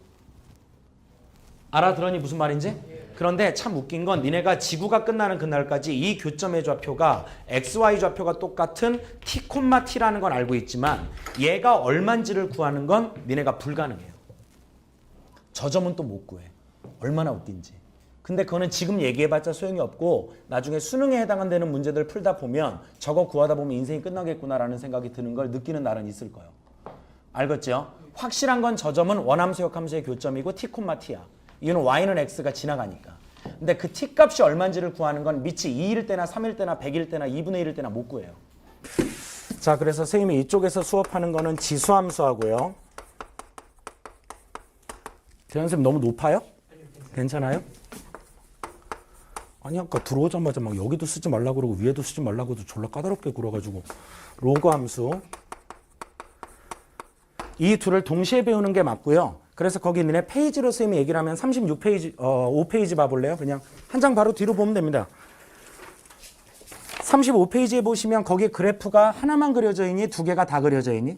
알아들었니 무슨 말인지? 그런데 참 웃긴 건 니네가 지구가 끝나는 그날까지 이 교점의 좌표가 XY 좌표가 똑같은 T, T라는 건 알고 있지만 얘가 얼만지를 구하는 건 니네가 불가능해요. 저 점은 또 못 구해. 얼마나 웃긴지. 근데 그거는 지금 얘기해봤자 소용이 없고 나중에 수능에 해당되는 문제들 풀다 보면 저거 구하다 보면 인생이 끝나겠구나라는 생각이 드는 걸 느끼는 날은 있을 거예요. 알겠죠? 확실한 건 저 점은 원함수 역함수의 교점이고 T, T야. 이거는 y는 x가 지나가니까. 근데 그 t 값이 얼마인지를 구하는 건 밑이 2일 때나 3일 때나 100일 때나 2분의 1일 때나 못 구해요. 자, 그래서 선생님이 이쪽에서 수업하는 거는 지수함수하고요. 대현 선생님 너무 높아요? 괜찮아요? 아니 아까 들어오자마자 막 여기도 쓰지 말라고 그러고 위에도 쓰지 말라고 해도 졸라 까다롭게 굴어가지고 로그 함수 이 둘을 동시에 배우는 게 맞고요. 그래서 거기 너네 페이지로 선생님이 얘기를 하면 36페이지, 5페이지 봐볼래요? 그냥 한 장 바로 뒤로 보면 됩니다. 35페이지에 보시면 거기 그래프가 하나만 그려져 있니? 두 개가 다 그려져 있니?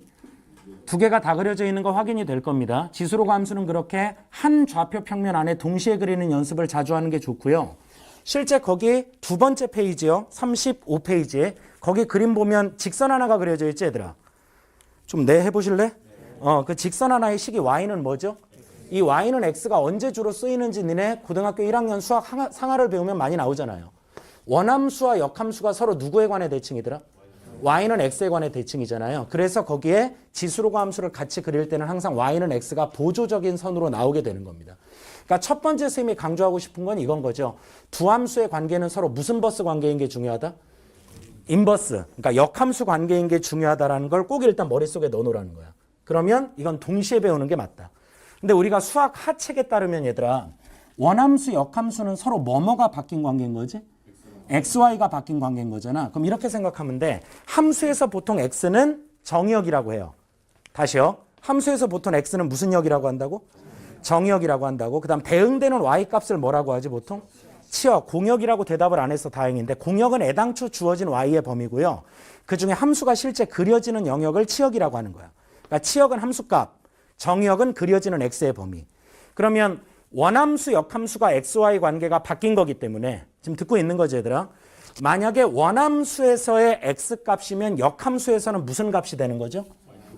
두 개가 다 그려져 있는 거 확인이 될 겁니다. 지수로 함수는 그렇게 한 좌표 평면 안에 동시에 그리는 연습을 자주 하는 게 좋고요. 실제 거기 두 번째 페이지요. 35페이지에 거기 그림 보면 직선 하나가 그려져 있지 얘들아. 좀 해보실래? 그 직선 하나의 식이 y는 뭐죠? 이 y는 x가 언제 주로 쓰이는지 니네 고등학교 1학년 수학 상하를 배우면 많이 나오잖아요. 원함수와 역함수가 서로 누구에 관해 대칭이더라? y는 x에 관해 대칭이잖아요. 그래서 거기에 지수로가 함수를 같이 그릴 때는 항상 y는 x가 보조적인 선으로 나오게 되는 겁니다. 그러니까 첫 번째 쌤이 강조하고 싶은 건 이건 거죠. 두 함수의 관계는 서로 무슨 버스 관계인 게 중요하다? 인버스. 그러니까 역함수 관계인 게 중요하다라는 걸 꼭 일단 머릿속에 넣어놓으라는 거야. 그러면 이건 동시에 배우는 게 맞다. 근데 우리가 수학 하책에 따르면 얘들아 원함수, 역함수는 서로 뭐뭐가 바뀐 관계인 거지? XY가 바뀐 관계인 거잖아. 그럼 이렇게 생각하면 돼. 함수에서 보통 X는 정의역이라고 해요. 다시요. 함수에서 보통 X는 무슨 역이라고 한다고? 정의역이라고 한다고. 그 다음 대응되는 Y 값을 뭐라고 하지 보통? 치역. 공역이라고 대답을 안 해서 다행인데 공역은 애당초 주어진 Y의 범위고요. 그중에 함수가 실제 그려지는 영역을 치역이라고 하는 거야. 그러니까 치역은 함수값, 정의역은 그려지는 X의 범위. 그러면 원함수, 역함수가 XY 관계가 바뀐 거기 때문에 지금 듣고 있는 거지 얘들아. 만약에 원함수에서의 X값이면 역함수에서는 무슨 값이 되는 거죠?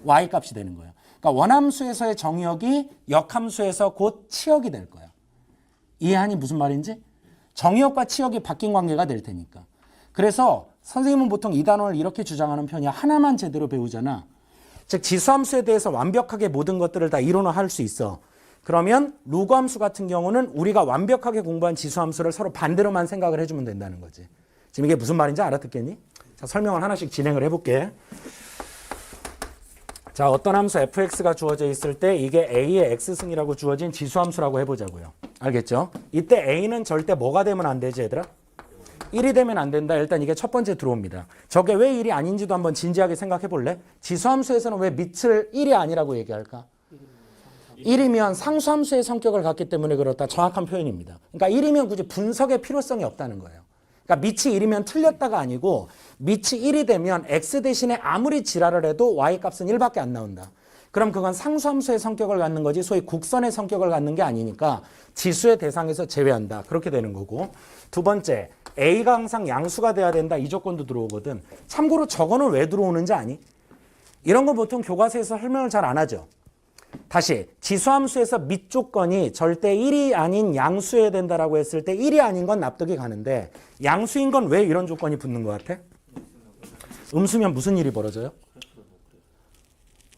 Y값이 되는 거예요. 그러니까 원함수에서의 정의역이 역함수에서 곧 치역이 될 거야. 이해하니 무슨 말인지? 정의역과 치역이 바뀐 관계가 될 테니까. 그래서 선생님은 보통 이 단원을 이렇게 주장하는 편이야. 하나만 제대로 배우잖아. 즉 지수함수에 대해서 완벽하게 모든 것들을 다 이론화할 수 있어. 그러면 로그함수 같은 경우는 우리가 완벽하게 공부한 지수함수를 서로 반대로만 생각을 해주면 된다는 거지. 지금 이게 무슨 말인지 알아듣겠니? 자, 설명을 하나씩 진행을 해볼게. 자, 어떤 함수 fx가 주어져 있을 때 이게 a의 x승이라고 주어진 지수함수라고 해보자고요. 알겠죠? 이때 a는 절대 뭐가 되면 안 되지 얘들아? 1이 되면 안 된다. 일단 이게 첫 번째 들어옵니다. 저게 왜 1이 아닌지도 한번 진지하게 생각해 볼래? 지수함수에서는 왜 밑을 1이 아니라고 얘기할까? 1이면 상수함수의 성격을 갖기 때문에 그렇다. 정확한 표현입니다. 그러니까 1이면 굳이 분석의 필요성이 없다는 거예요. 그러니까 밑이 1이면 틀렸다가 아니고 밑이 1이 되면 x 대신에 아무리 지랄을 해도 y 값은 1밖에 안 나온다. 그럼 그건 상수함수의 성격을 갖는 거지 소위 곡선의 성격을 갖는 게 아니니까 지수의 대상에서 제외한다. 그렇게 되는 거고. 두 번째, a가 항상 양수가 돼야 된다. 이 조건도 들어오거든. 참고로 저거는 왜 들어오는지 아니? 이런 거 보통 교과서에서 설명을 잘 안 하죠. 다시 지수함수에서 밑 조건이 절대 1이 아닌 양수여야 된다라고 했을 때 1이 아닌 건 납득이 가는데 양수인 건 왜 이런 조건이 붙는 것 같아? 음수면 무슨 일이 벌어져요?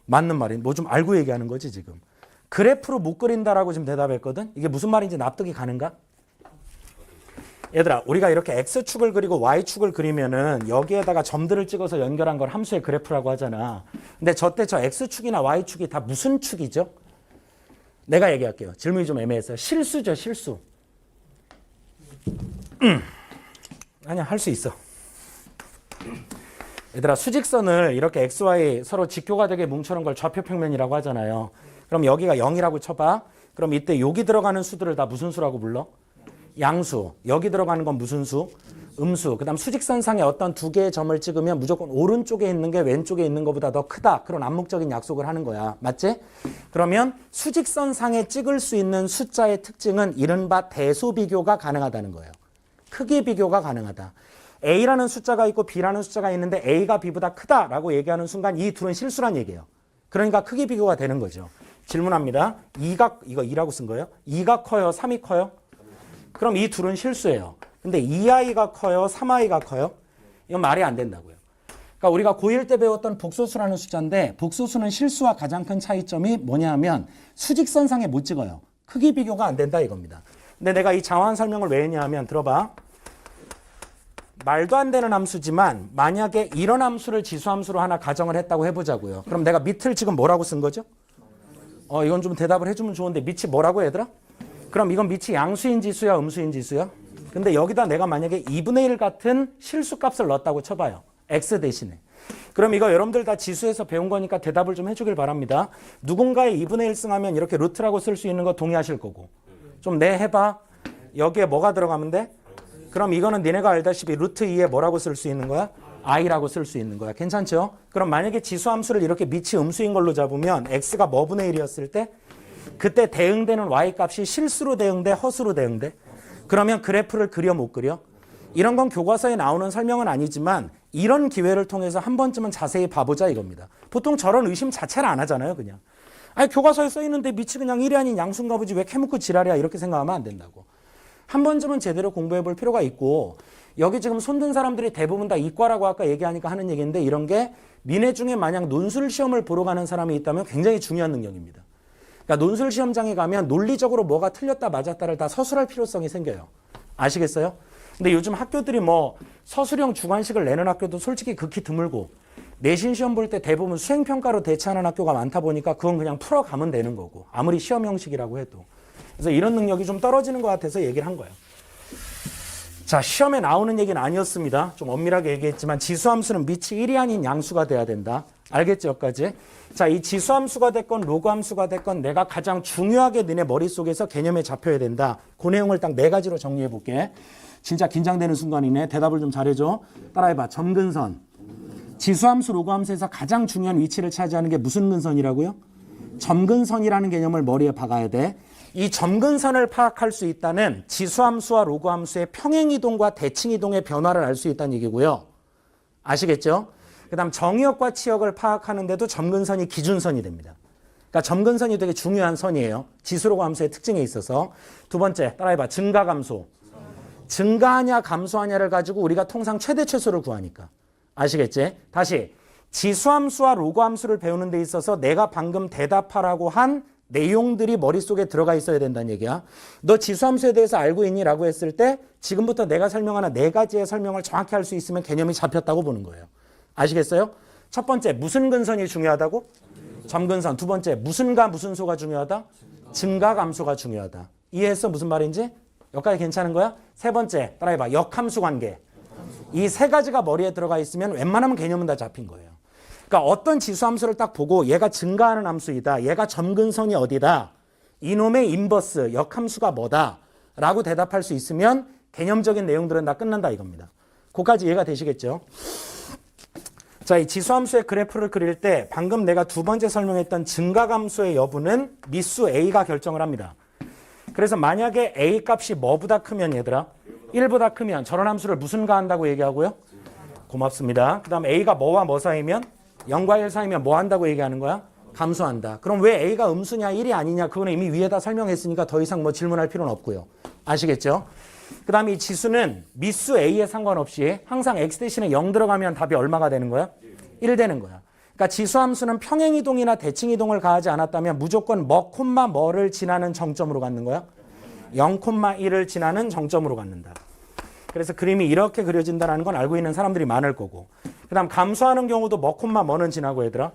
맞는 말인. 뭐 좀 알고 얘기하는 거지 지금. 그래프로 못 그린다라고 지금 대답했거든. 이게 무슨 말인지 납득이 가는가? 얘들아 우리가 이렇게 X축을 그리고 Y축을 그리면은 여기에다가 점들을 찍어서 연결한 걸 함수의 그래프라고 하잖아. 근데 저때 저 X축이나 Y축이 다 무슨 축이죠? 내가 얘기할게요. 질문이 좀 애매해서. 실수죠 실수. 아니야 할 수 있어. 얘들아 수직선을 이렇게 XY 서로 직교가 되게 뭉쳐놓은 걸 좌표평면이라고 하잖아요. 그럼 여기가 0이라고 쳐봐. 그럼 이때 여기 들어가는 수들을 다 무슨 수라고 불러? 양수. 여기 들어가는 건 무슨 수? 음수. 그 다음 수직선상에 어떤 두 개의 점을 찍으면 무조건 오른쪽에 있는 게 왼쪽에 있는 것보다 더 크다. 그런 암묵적인 약속을 하는 거야. 맞지? 그러면 수직선상에 찍을 수 있는 숫자의 특징은 이른바 대소 비교가 가능하다는 거예요. 크기 비교가 가능하다. A라는 숫자가 있고 B라는 숫자가 있는데 A가 B보다 크다라고 얘기하는 순간 이 둘은 실수란 얘기예요. 그러니까 크기 비교가 되는 거죠. 질문합니다. 2가 이거 2라고 쓴 거예요? 2가 커요? 3이 커요? 그럼 이 둘은 실수예요. 근데 2i가 커요? 3i가 커요? 이건 말이 안 된다고요. 그러니까 우리가 고1 때 배웠던 복소수라는 숫자인데 복소수는 실수와 가장 큰 차이점이 뭐냐 하면 수직선상에 못 찍어요. 크기 비교가 안 된다 이겁니다. 근데 내가 이 장황한 설명을 왜 했냐 하면 들어봐. 말도 안 되는 함수지만 만약에 이런 함수를 지수함수로 하나 가정을 했다고 해보자고요. 그럼 내가 밑을 지금 뭐라고 쓴 거죠? 이건 좀 대답을 해주면 좋은데 밑이 뭐라고 얘들아? 그럼 이건 밑이 양수인 지수야 음수인 지수야? 근데 여기다 내가 만약에 2분의 1 같은 실수값을 넣었다고 쳐봐요. x 대신에. 그럼 이거 여러분들 다 지수에서 배운 거니까 대답을 좀 해주길 바랍니다. 누군가의 2분의 1 승하면 이렇게 루트라고 쓸 수 있는 거 동의하실 거고. 좀 해봐. 여기에 뭐가 들어가면 돼? 그럼 이거는 니네가 알다시피 루트 2에 뭐라고 쓸 수 있는 거야? i라고 쓸 수 있는 거야. 괜찮죠? 그럼 만약에 지수함수를 이렇게 밑이 음수인 걸로 잡으면 x가 뭐 분의 1이었을 때 그때 대응되는 y 값이 실수로 대응돼? 허수로 대응돼? 그러면 그래프를 그려 못 그려? 이런 건 교과서에 나오는 설명은 아니지만 이런 기회를 통해서 한 번쯤은 자세히 봐보자 이겁니다. 보통 저런 의심 자체를 안 하잖아요. 그냥. 아니 교과서에 써있는데 미치 그냥 일이 아닌 양수인가 보지 왜 캐묻고 지랄이야 이렇게 생각하면 안 된다고. 한 번쯤은 제대로 공부해 볼 필요가 있고 여기 지금 손든 사람들이 대부분 다 이과라고 아까 얘기하니까 하는 얘기인데 이런 게 니네 중에 만약 논술 시험을 보러 가는 사람이 있다면 굉장히 중요한 능력입니다. 그러니까 논술 시험장에 가면 논리적으로 뭐가 틀렸다 맞았다를 다 서술할 필요성이 생겨요. 아시겠어요? 근데 요즘 학교들이 뭐 서술형 주관식을 내는 학교도 솔직히 극히 드물고 내신 시험 볼 때 대부분 수행평가로 대체하는 학교가 많다 보니까 그건 그냥 풀어가면 되는 거고 아무리 시험 형식이라고 해도. 그래서 이런 능력이 좀 떨어지는 것 같아서 얘기를 한 거예요. 자, 시험에 나오는 얘기는 아니었습니다. 좀 엄밀하게 얘기했지만 지수함수는 밑이 1이 아닌 양수가 돼야 된다. 알겠죠, 여기까지? 자, 이 지수함수가 됐건 로그함수가 됐건 내가 가장 중요하게 너네 머릿속에서 개념에 잡혀야 된다. 그 내용을 딱 4가지로 정리해 볼게. 진짜 긴장되는 순간이네. 대답을 좀 잘해줘. 따라해봐. 점근선. 지수함수, 로그함수에서 가장 중요한 위치를 차지하는 게 무슨 근선이라고요? 점근선이라는 개념을 머리에 박아야 돼. 이 점근선을 파악할 수 있다는 지수함수와 로그함수의 평행이동과 대칭이동의 변화를 알 수 있다는 얘기고요. 아시겠죠? 그 다음 정의역과 치역을 파악하는데도 점근선이 기준선이 됩니다. 그러니까 점근선이 되게 중요한 선이에요. 지수로그함수의 특징에 있어서. 두 번째, 따라해봐. 증가감소. 증가하냐 감소하냐를 가지고 우리가 통상 최대 최소를 구하니까. 아시겠지? 다시 지수함수와 로그함수를 배우는 데 있어서 내가 방금 대답하라고 한 내용들이 머릿속에 들어가 있어야 된다는 얘기야. 너 지수함수에 대해서 알고 있니? 라고 했을 때 지금부터 내가 설명하는 4가지의 설명을 정확히 할 수 있으면 개념이 잡혔다고 보는 거예요. 아시겠어요? 첫 번째, 무슨 근선이 중요하다고? 점근선. 두 번째, 무슨가 무슨 소가 중요하다? 증가 감소가 중요하다. 이해했어? 무슨 말인지? 여기까지 괜찮은 거야? 세 번째, 따라해봐. 역함수 관계. 이 3가지가 머리에 들어가 있으면 웬만하면 개념은 다 잡힌 거예요. 그러니까 어떤 지수함수를 딱 보고 얘가 증가하는 함수이다. 얘가 점근선이 어디다. 이놈의 인버스, 역함수가 뭐다. 라고 대답할 수 있으면 개념적인 내용들은 다 끝난다 이겁니다. 그거까지 이해가 되시겠죠? 자, 이 지수함수의 그래프를 그릴 때 방금 내가 두 번째 설명했던 증가감소의 여부는 미수 A가 결정을 합니다. 그래서 만약에 A 값이 뭐보다 크면 얘들아 1보다 크면 저런 함수를 무슨 가한다고 얘기하고요? 고맙습니다. 그 다음 A가 뭐와 뭐 사이면 0과 1 사이면 뭐 한다고 얘기하는 거야? 감소한다. 그럼 왜 A가 음수냐 1이 아니냐 그거는 이미 위에다 설명했으니까 더 이상 뭐 질문할 필요는 없고요. 아시겠죠? 그 다음에 이 지수는 미수 A에 상관없이 항상 X 대신에 0 들어가면 답이 얼마가 되는 거야? 1 되는 거야. 그러니까 지수함수는 평행이동이나 대칭이동을 가하지 않았다면 무조건 뭐 콤마 뭐를 지나는 정점으로 갖는 거야? 0,1을 지나는 정점으로 갖는다. 그래서 그림이 이렇게 그려진다는 건 알고 있는 사람들이 많을 거고. 그 다음 감소하는 경우도 뭐 콤마 뭐는 지나고 얘들아?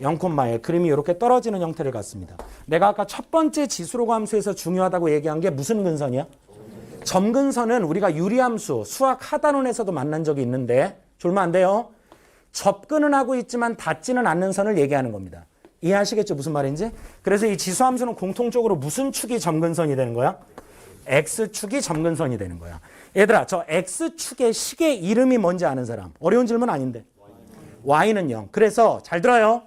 0,1. 그림이 이렇게 떨어지는 형태를 갖습니다. 내가 아까 첫 번째 지수로그 함수에서 중요하다고 얘기한 게 무슨 근선이야? 점근선은 우리가 유리함수, 수학 하단원에서도 만난 적이 있는데 졸면 안 돼요. 접근은 하고 있지만 닿지는 않는 선을 얘기하는 겁니다. 이해하시겠죠? 무슨 말인지? 그래서 이 지수함수는 공통적으로 무슨 축이 점근선이 되는 거야? X축이 점근선이 되는 거야. 얘들아, 저 X축의 식의 이름이 뭔지 아는 사람? 어려운 질문 아닌데. Y는 0. 그래서 잘 들어요.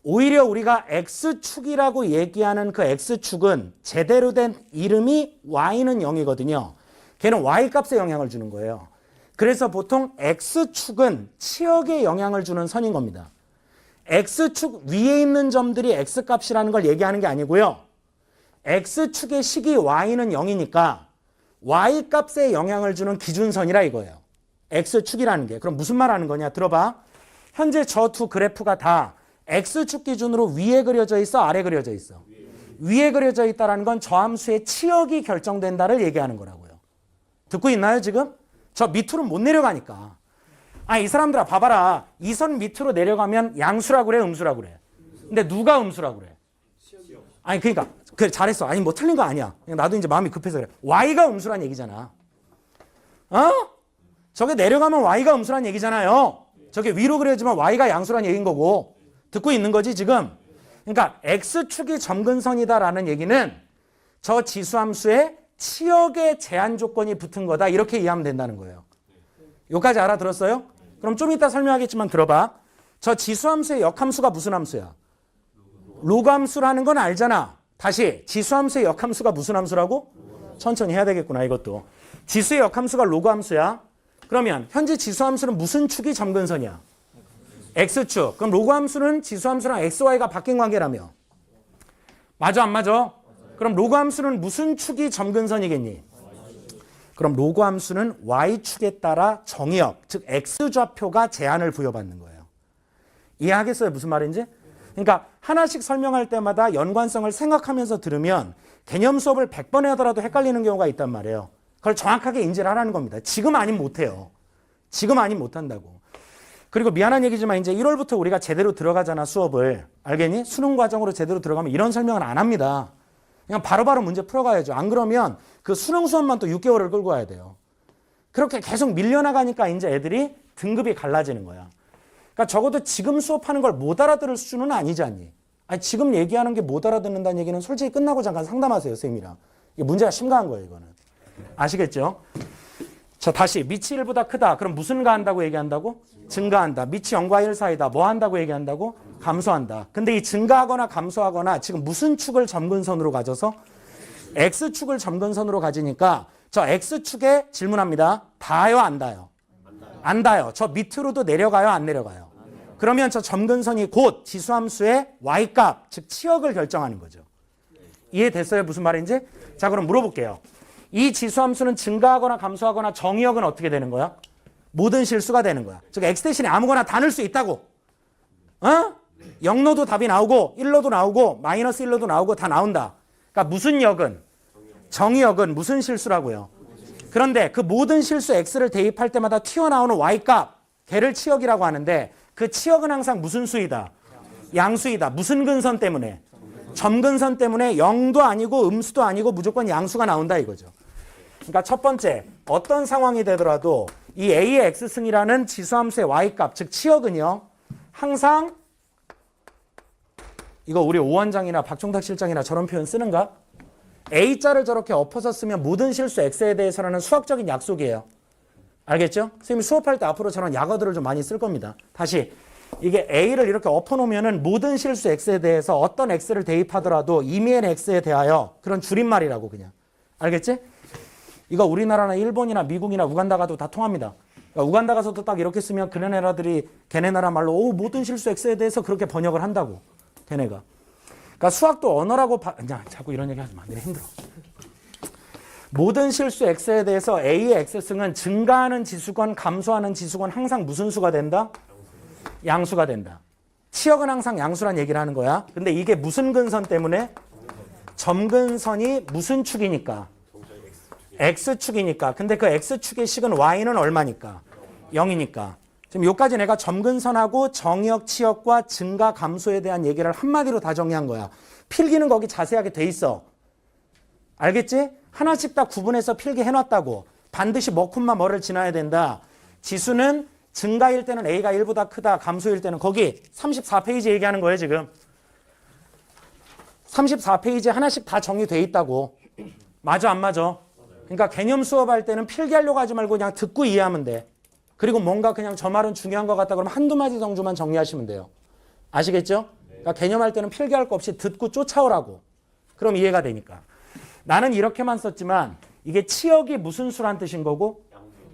오히려 우리가 X축이라고 얘기하는 그 X축은 제대로 된 이름이 Y는 0이거든요. 걔는 Y값에 영향을 주는 거예요. 그래서 보통 X축은 치역에 영향을 주는 선인 겁니다. X축 위에 있는 점들이 X값이라는 걸 얘기하는 게 아니고요. X축의 식이 Y는 0이니까 Y값에 영향을 주는 기준선이라 이거예요. X축이라는 게. 그럼 무슨 말 하는 거냐? 들어봐. 현재 저 두 그래프가 다 X축 기준으로 위에 그려져 있어? 아래 그려져 있어? 위에 그려져 있다는 건 저 함수의 치역이 결정된다를 얘기하는 거라고요. 듣고 있나요 지금? 저 밑으로 못 내려가니까. 아, 이 사람들아 봐봐라. 이 선 밑으로 내려가면 양수라고 그래? 음수라고 그래? 근데 누가 음수라고 그래? 아니 그러니까 그래 잘했어. 아니 뭐 틀린 거 아니야. 나도 이제 마음이 급해서 그래. Y가 음수란 얘기잖아. 어? 저게 내려가면 Y가 음수란 얘기잖아요. 저게 위로 그려지면 Y가 양수란 얘기인 거고. 듣고 있는 거지 지금? 그러니까 X축이 점근선이다라는 얘기는 저 지수함수에 치역의 제한 조건이 붙은 거다. 이렇게 이해하면 된다는 거예요. 여기까지 알아들었어요? 그럼 좀 이따 설명하겠지만 들어봐. 저 지수함수의 역함수가 무슨 함수야? 로그함수라는 건 알잖아. 다시 지수함수의 역함수가 무슨 함수라고? 천천히 해야 되겠구나 이것도. 지수의 역함수가 로그 함수야. 그러면 현재 지수 함수는 무슨 축이 점근선이야? X축. 그럼 로그 함수는 지수 함수랑 XY가 바뀐 관계라며. 맞아 안 맞아? 그럼 로그 함수는 무슨 축이 점근선이겠니? 그럼 로그 함수는 Y축에 따라 정의역, 즉 X좌표가 제한을 부여받는 거예요. 이해하겠어요? 무슨 말인지? 그러니까 하나씩 설명할 때마다 연관성을 생각하면서 들으면 개념 수업을 100번 하더라도 헷갈리는 경우가 있단 말이에요. 그걸 정확하게 인지를 하라는 겁니다. 지금 아니면 못해요. 지금 아니면 못한다고. 그리고 미안한 얘기지만 이제 1월부터 우리가 제대로 들어가잖아, 수업을. 알겠니? 수능 과정으로 제대로 들어가면 이런 설명은 안 합니다. 그냥 바로바로 문제 풀어가야죠. 안 그러면 그 수능 수업만 또 6개월을 끌고 와야 돼요. 그렇게 계속 밀려나가니까 이제 애들이 등급이 갈라지는 거야. 그러니까 적어도 지금 수업하는 걸 못 알아들을 수준은 아니지 않니? 아니, 지금 얘기하는 게 못 알아듣는다는 얘기는 솔직히 끝나고 잠깐 상담하세요, 선생님이랑. 이게 문제가 심각한 거예요, 이거는. 아시겠죠? 자, 다시 밑이 1보다 크다. 그럼 무슨 가한다고 얘기한다고? 증가한다. 밑이 0과 1 사이다. 뭐 한다고 얘기한다고? 감소한다. 근데 이 증가하거나 감소하거나 지금 무슨 축을 점근선으로 가져서? X축을 점근선으로 가지니까 저 X축에 질문합니다. 닿아요, 안 닿아요? 안 닿아요. 저 밑으로도 내려가요, 안 내려가요? 그러면 저 점근선이 곧 지수함수의 Y값, 즉 치역을 결정하는 거죠. 이해됐어요? 무슨 말인지? 자, 그럼 물어볼게요. 이 지수함수는 증가하거나 감소하거나 정의역은 어떻게 되는 거야? 모든 실수가 되는 거야. 즉 X 대신에 아무거나 다 넣을 수 있다고. 어? 0로도 답이 나오고 1로도 나오고 마이너스 1로도 나오고 다 나온다. 그러니까 무슨 역은? 정의역은 무슨 실수라고요? 그런데 그 모든 실수 X를 대입할 때마다 튀어나오는 Y값, 걔를 치역이라고 하는데 그 치역은 항상 무슨 수이다? 양수이다. 무슨 근선 때문에? 점근선 때문에 0도 아니고 음수도 아니고 무조건 양수가 나온다 이거죠. 그러니까 첫 번째, 어떤 상황이 되더라도 이 A의 X승이라는 지수함수의 Y값, 즉 치역은요. 항상 이거 우리 오원장이나 박종탁 실장이나 저런 표현 쓰는가? A자를 저렇게 엎어서 쓰면 모든 실수 X에 대해서는 수학적인 약속이에요. 알겠죠? 선생님이 수업할 때 앞으로 저런 약어들을 좀 많이 쓸 겁니다. 다시 이게 A를 이렇게 엎어놓으면 모든 실수 X에 대해서 어떤 X를 대입하더라도 이미엔 X에 대하여 그런 줄임말이라고 그냥. 알겠지? 이거 우리나라나 일본이나 미국이나 우간다 가도 다 통합니다. 그러니까 우간다 가서도 딱 이렇게 쓰면 그네 나라들이 걔네 나라 말로 모든 실수 X에 대해서 그렇게 번역을 한다고. 걔네가. 그러니까 수학도 언어라고 야, 자꾸 이런 얘기 하지 마. 내가 힘들어. 모든 실수 X에 대해서 A의 X승은 증가하는 지수건 감소하는 지수건 항상 무슨 수가 된다? 양수가 된다. 치역은 항상 양수란 얘기를 하는 거야. 근데 이게 무슨 근선 때문에? 점근선이 무슨 축이니까? X축이니까. 근데 그 X축의 식은 Y는 얼마니까? 0이니까. 지금 여기까지 내가 점근선하고 정의역, 치역과 증가, 감소에 대한 얘기를 한마디로 다 정리한 거야. 필기는 거기 자세하게 돼 있어. 알겠지? 하나씩 다 구분해서 필기해놨다고. 반드시 뭐 콤마 뭐를 지나야 된다. 지수는 증가일 때는 A가 1보다 크다. 감소일 때는 거기 34페이지 얘기하는 거예요 지금. 34페이지에 하나씩 다 정리돼 있다고. 맞아 안 맞아? 그러니까 개념 수업할 때는 필기하려고 하지 말고 그냥 듣고 이해하면 돼. 그리고 뭔가 그냥 저 말은 중요한 것 같다 그러면 한두 마디 정도만 정리하시면 돼요. 아시겠죠? 그러니까 개념할 때는 필기할 거 없이 듣고 쫓아오라고. 그럼 이해가 되니까. 나는 이렇게만 썼지만 이게 치역이 무슨 수란 뜻인 거고?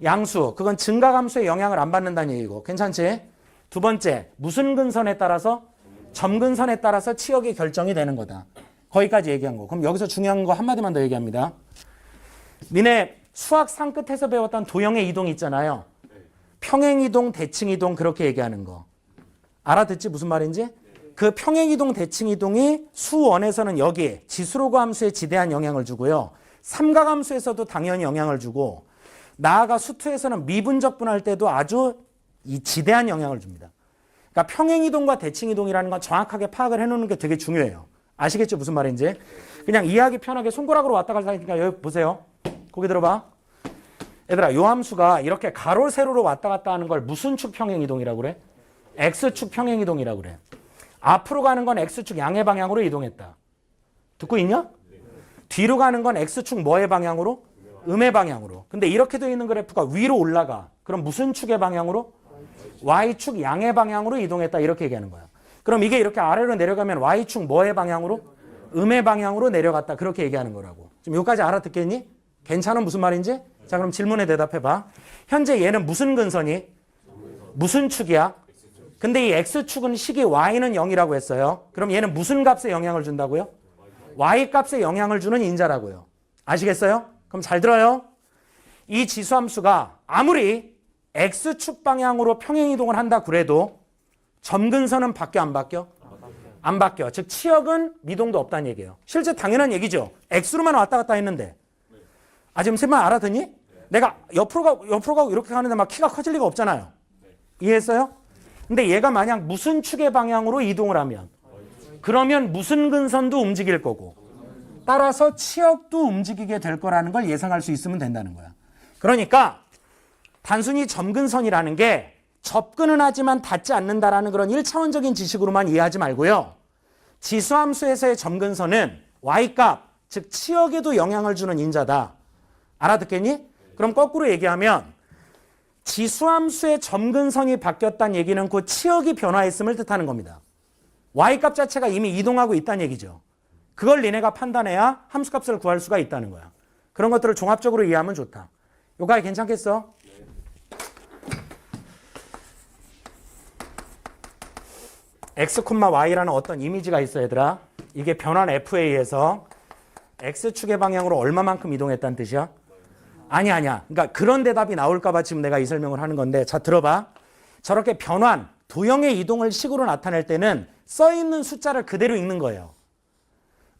양수. 그건 증가 감소에 영향을 안 받는다는 얘기고. 괜찮지? 두 번째, 무슨 근선에 따라서? 점근선에 따라서 치역이 결정이 되는 거다. 거기까지 얘기한 거. 그럼 여기서 중요한 거 한마디만 더 얘기합니다. 니네 수학 상끝에서 배웠던 도형의 이동 있잖아요. 평행이동, 대칭이동 그렇게 얘기하는 거. 알아듣지 무슨 말인지? 그 평행이동, 대칭이동이 수원에서는 여기 지수로그 함수에 지대한 영향을 주고요. 삼각함수에서도 당연히 영향을 주고 나아가 수투에서는 미분적분할 때도 아주 이 지대한 영향을 줍니다. 그러니까 평행이동과 대칭이동이라는 건 정확하게 파악을 해놓는 게 되게 중요해요. 아시겠죠 무슨 말인지? 그냥 이해하기 편하게 손가락으로 왔다 갔다 하니까 여기 보세요. 거기 들어봐. 얘들아 요 함수가 이렇게 가로 세로로 왔다 갔다 하는 걸 무슨 축 평행이동이라고 그래? X축 평행이동이라고 그래. 앞으로 가는 건 X축 양의 방향으로 이동했다. 듣고 있냐? 뒤로 가는 건 X축 뭐의 방향으로? 음의 방향으로. 근데 이렇게 되어 있는 그래프가 위로 올라가. 그럼 무슨 축의 방향으로? Y축 양의 방향으로 이동했다. 이렇게 얘기하는 거야. 그럼 이게 이렇게 아래로 내려가면 Y축 뭐의 방향으로? 음의 방향으로 내려갔다. 그렇게 얘기하는 거라고. 지금 여기까지 알아듣겠니? 괜찮은 무슨 말인지? 자, 그럼 질문에 대답해봐. 현재 얘는 무슨 근선이? 무슨 축이야? 근데 이 x축은 식이 y는 0이라고 했어요. 그럼 얘는 무슨 값에 영향을 준다고요? y 값에 영향을 주는 인자라고요. 아시겠어요? 그럼 잘 들어요. 이 지수함수가 아무리 x축 방향으로 평행이동을 한다 그래도 점근선은 바뀌어 안 바뀌어? 안 바뀌어. 즉 치역은 미동도 없다는 얘기예요. 실제 당연한 얘기죠. x로만 왔다 갔다 했는데. 아, 지금 세 말 알아듣니? 내가 옆으로 가고 이렇게 가는데 막 키가 커질 리가 없잖아요. 이해했어요? 근데 얘가 만약 무슨 축의 방향으로 이동을 하면 그러면 무슨 근선도 움직일 거고 따라서 치역도 움직이게 될 거라는 걸 예상할 수 있으면 된다는 거야. 그러니까 단순히 점근선이라는 게 접근은 하지만 닿지 않는다라는 그런 1차원적인 지식으로만 이해하지 말고요. 지수함수에서의 점근선은 y값, 즉 치역에도 영향을 주는 인자다. 알아듣겠니? 그럼 거꾸로 얘기하면 지수함수의 점근선이 바뀌었다는 얘기는 그 치역이 변화했음을 뜻하는 겁니다. y값 자체가 이미 이동하고 있다는 얘기죠. 그걸 니네가 판단해야 함수값을 구할 수가 있다는 거야. 그런 것들을 종합적으로 이해하면 좋다. 요까지 괜찮겠어? x, y라는 어떤 이미지가 있어 얘들아. 이게 변환 f에 의해서 x축의 방향으로 얼마만큼 이동했다는 뜻이야? 아니야. 그러니까 그런 대답이 나올까 봐 지금 내가 이 설명을 하는 건데 자 들어봐. 저렇게 변환, 도형의 이동을 식으로 나타낼 때는 써있는 숫자를 그대로 읽는 거예요.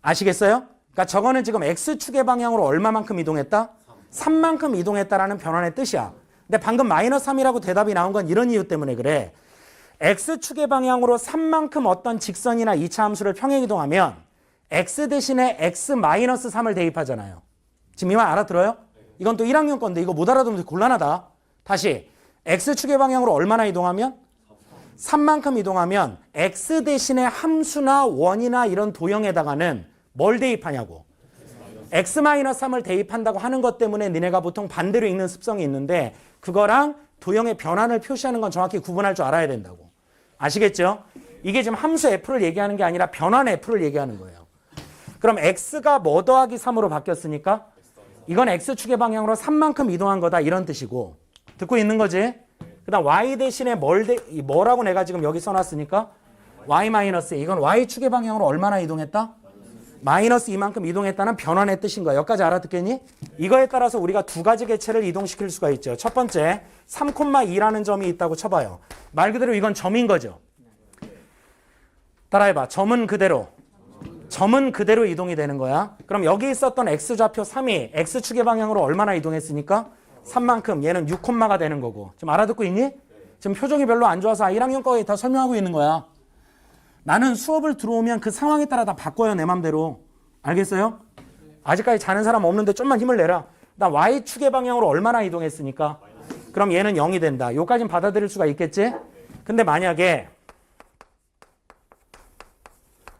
아시겠어요? 그러니까 저거는 지금 x축의 방향으로 얼마만큼 이동했다? 3만큼 이동했다라는 변환의 뜻이야. 근데 방금 마이너스 3이라고 대답이 나온 건 이런 이유 때문에 그래. x축의 방향으로 3만큼 어떤 직선이나 2차 함수를 평행이동하면 x 대신에 x-3을 대입하잖아요. 지금 이 말 알아들어요? 이건 또 1학년 건데 이거 못 알아두면 곤란하다. 다시 x축의 방향으로 얼마나 이동하면? 3만큼 이동하면 x 대신에 함수나 원이나 이런 도형에다가는 뭘 대입하냐고. x-3을 대입한다고 하는 것 때문에 니네가 보통 반대로 읽는 습성이 있는데 그거랑 도형의 변환을 표시하는 건 정확히 구분할 줄 알아야 된다고. 아시겠죠? 이게 지금 함수 f를 얘기하는 게 아니라 변환 f를 얘기하는 거예요. 그럼 x가 뭐 더하기 3으로 바뀌었으니까 이건 x축의 방향으로 3만큼 이동한 거다 이런 뜻이고 듣고 있는 거지? 그 다음 y 대신에 뭐라고 내가 지금 여기 써놨으니까 y-, 이건 y축의 방향으로 얼마나 이동했다? 마이너스 이만큼 이동했다는 변환의 뜻인 거야. 여기까지 알아듣겠니? 이거에 따라서 우리가 두 가지 개체를 이동시킬 수가 있죠. 첫 번째 3,2라는 점이 있다고 쳐봐요. 말 그대로 이건 점인 거죠. 따라해봐. 점은 그대로 이동이 되는 거야. 그럼 여기 있었던 x좌표 3이 x축의 방향으로 얼마나 이동했으니까 3만큼 얘는 6콤마가 되는 거고. 지금 알아듣고 있니? 지금 표정이 별로 안 좋아서 1학년 거에 다 설명하고 있는 거야. 나는 수업을 들어오면 그 상황에 따라 다 바꿔요. 내 맘대로. 알겠어요? 아직까지 자는 사람 없는데 좀만 힘을 내라. 나 y축의 방향으로 얼마나 이동했으니까 그럼 얘는 0이 된다. 요까진 받아들일 수가 있겠지? 근데 만약에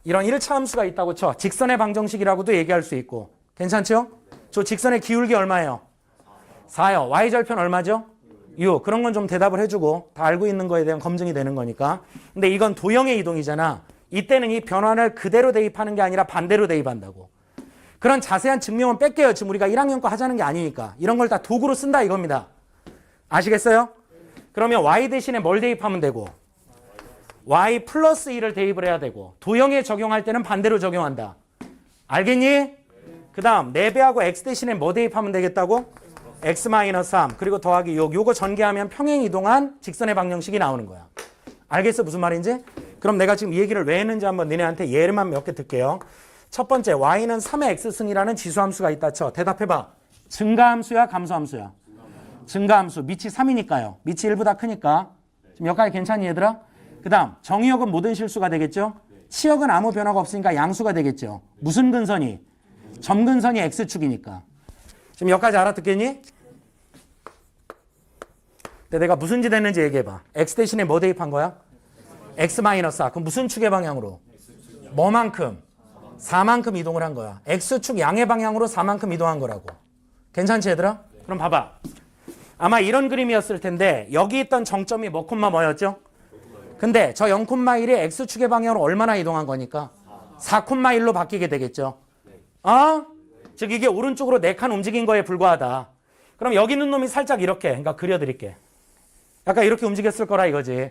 이런 1차 함수가 있다고 쳐. 직선의 방정식이라고도 얘기할 수 있고. 괜찮죠? 저 직선의 기울기 얼마예요? 4요. y절편 얼마죠? 6. 그런 건 좀 대답을 해주고 다 알고 있는 거에 대한 검증이 되는 거니까. 근데 이건 도형의 이동이잖아. 이때는 이 변환을 그대로 대입하는 게 아니라 반대로 대입한다고. 그런 자세한 증명은 뺄게요. 지금 우리가 1학년 거 하자는 게 아니니까. 이런 걸 다 도구로 쓴다 이겁니다. 아시겠어요? 그러면 y 대신에 뭘 대입하면 되고 y 플러스 2를 대입을 해야 되고 도형에 적용할 때는 반대로 적용한다. 알겠니? 그 다음 4배하고 x 대신에 뭐 대입하면 되겠다고? x-3 그리고 더하기 6 요거 전개하면 평행 이동한 직선의 방정식이 나오는 거야. 알겠어? 무슨 말인지? 그럼 내가 지금 이 얘기를 왜 했는지 한번 니네한테 예를만 몇 개 들게요. 첫 번째 y는 3의 x승이라는 지수함수가 있다 쳐. 대답해봐. 증가함수야 감소함수야? 증가함수. 밑이 3이니까요. 밑이 1보다 크니까. 지금 여기까지 괜찮니 얘들아? 그 다음 정의역은 모든 실수가 되겠죠? 치역은 아무 변화가 없으니까 양수가 되겠죠. 무슨 근선이? 점근선이 x축이니까. 지금 여기까지 알아듣겠니? 근데 내가 무슨 짓 했는지 얘기해봐. x 대신에 뭐 대입한 거야? x-4. 그럼 무슨 축의 방향으로? 뭐만큼? 4만큼 이동을 한 거야. x축 양의 방향으로 4만큼 이동한 거라고. 괜찮지 얘들아? 그럼 봐봐. 아마 이런 그림이었을 텐데 여기 있던 정점이 뭐 콤마 뭐였죠? 근데 저 0,1이 x축의 방향으로 얼마나 이동한 거니까 4,1로 바뀌게 되겠죠. 즉 이게 오른쪽으로 4칸 움직인 거에 불과하다. 그럼 여기 있는 놈이 살짝 이렇게, 그러니까 그려드릴게. 약간 이렇게 움직였을 거라 이거지.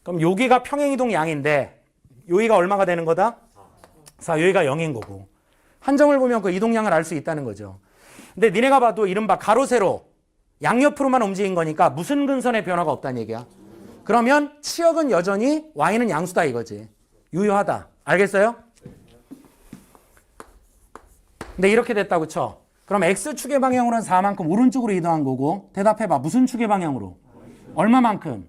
그럼 여기가 평행이동 양인데 여기가 얼마가 되는 거다? 4. 여기가 0인 거고. 한 점을 보면 그 이동량을 알 수 있다는 거죠. 근데 니네가 봐도 이른바 가로 세로 양옆으로만 움직인 거니까 무슨 근선의 변화가 없다는 얘기야. 그러면 치역은 여전히 y는 양수다 이거지. 유효하다. 알겠어요? 근데 이렇게 됐다고 쳐. 그럼 x축의 방향으로는 4만큼 오른쪽으로 이동한 거고 대답해봐. 무슨 축의 방향으로? 얼마만큼?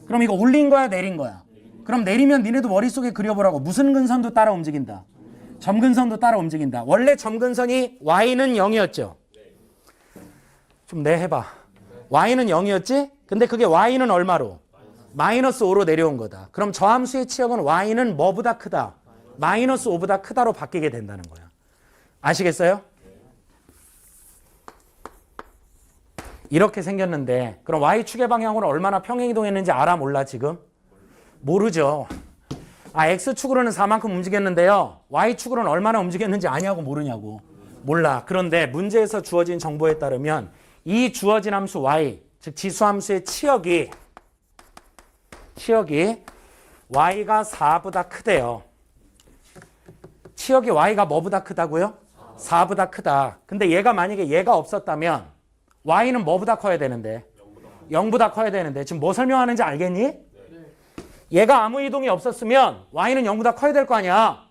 그럼 이거 올린 거야 내린 거야? 그럼 내리면 니네도 머릿속에 그려보라고. 무슨 근선도 따라 움직인다. 점근선도 따라 움직인다. 원래 점근선이 y는 0이었죠. 좀 해봐. y는 0이었지? 근데 그게 y는 얼마로? 마이너스 5로 내려온 거다. 그럼 저 함수의 치역은 y는 뭐보다 크다? 마이너스 5보다 크다로 바뀌게 된다는 거야. 아시겠어요? 이렇게 생겼는데 그럼 y축의 방향으로 얼마나 평행이동했는지 알아 몰라 지금? 모르죠. x축으로는 4만큼 움직였는데요. y축으로는 얼마나 움직였는지 아냐고 모르냐고. 몰라. 그런데 문제에서 주어진 정보에 따르면 이 주어진 함수 y, 즉 지수함수의 치역이 y가 4보다 크대요. 치역이 y가 뭐보다 크다고요? 4보다 크다. 근데 얘가 만약에 얘가 없었다면 y는 뭐보다 커야 되는데? 0보다 커야 되는데 지금 뭐 설명하는지 알겠니? 얘가 아무 이동이 없었으면 y는 0보다 커야 될 거 아니야.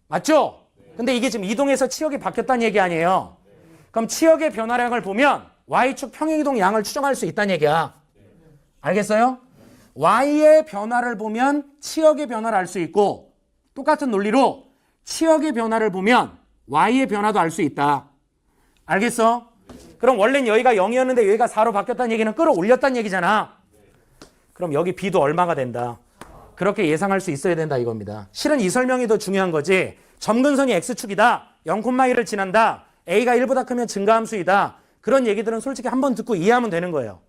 맞죠? 근데 이게 지금 이동해서 치역이 바뀌었다는 얘기 아니에요. 그럼 치역의 변화량을 보면 y축 평행이동 양을 추정할 수 있다는 얘기야. 알겠어요? y의 변화를 보면 치역의 변화를 알 수 있고 똑같은 논리로 치역의 변화를 보면 y의 변화도 알 수 있다. 알겠어? 그럼 원래는 여기가 0이었는데 여기가 4로 바뀌었다는 얘기는 끌어올렸다는 얘기잖아. 그럼 여기 b도 얼마가 된다. 그렇게 예상할 수 있어야 된다 이겁니다. 실은 이 설명이 더 중요한 거지. 점근선이 x축이다. 0,1을 지난다. a가 1보다 크면 증가함수이다. 그런 얘기들은 솔직히 한번 듣고 이해하면 되는 거예요.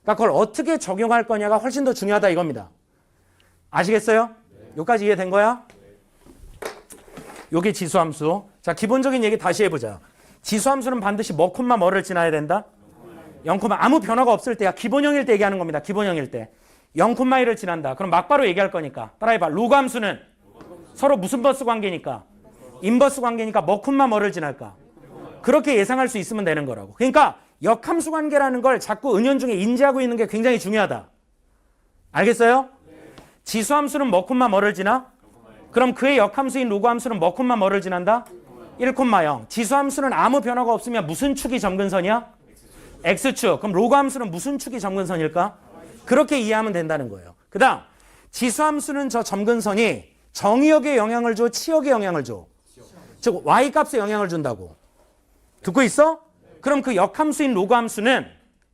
그러니까 그걸 어떻게 적용할 거냐가 훨씬 더 중요하다 이겁니다. 아시겠어요? 여기까지 이해된 거야? 요게 지수함수. 자, 기본적인 얘기 다시 해보자. 지수함수는 반드시 뭐, 뭐를 지나야 된다? 0, 아무 변화가 없을 때야. 기본형일 때 얘기하는 겁니다. 기본형일 때. 0,1을 지난다. 그럼 막바로 얘기할 거니까. 따라해봐. 로그함수는 서로 무슨 버스 관계니까? 인버스 관계니까 뭐를 지날까? 그렇게 예상할 수 있으면 되는 거라고. 그러니까 역함수 관계라는 걸 자꾸 은연중에 인지하고 있는 게 굉장히 중요하다. 알겠어요? 지수함수는 뭐를 지나? 그럼 그의 역함수인 로그함수는 뭐를 지난다? 1,0. 지수함수는 아무 변화가 없으면 무슨 축이 점근선이야? x축. 그럼 로그함수는 무슨 축이 점근선일까? 그렇게 이해하면 된다는 거예요. 그 다음 지수함수는 저 점근선이 정의역에 영향을 줘? 치역에 영향을 줘? 즉 y값에 영향을 준다고. 듣고 있어? 그럼 그 역함수인 로그함수는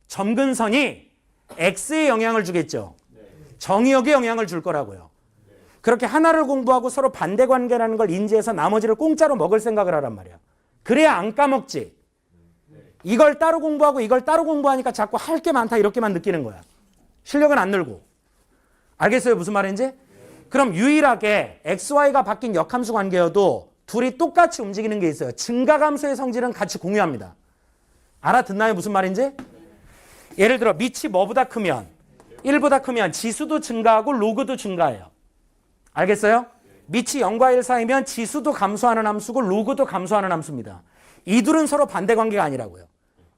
점근선이 x에 영향을 주겠죠. 정의역에 영향을 줄 거라고요. 그렇게 하나를 공부하고 서로 반대 관계라는 걸 인지해서 나머지를 공짜로 먹을 생각을 하란 말이야. 그래야 안 까먹지. 이걸 따로 공부하고 이걸 따로 공부하니까 자꾸 할 게 많다 이렇게만 느끼는 거야. 실력은 안 늘고. 알겠어요? 무슨 말인지? 그럼 유일하게 xy가 바뀐 역함수 관계여도 둘이 똑같이 움직이는 게 있어요. 증가함수의 성질은 같이 공유합니다. 알아듣나요? 무슨 말인지? 예를 들어 밑이 뭐보다 크면 1보다 크면 지수도 증가하고 로그도 증가해요. 알겠어요? 밑이 0과 1 사이면 지수도 감소하는 함수고 로그도 감소하는 함수입니다. 이 둘은 서로 반대 관계가 아니라고요.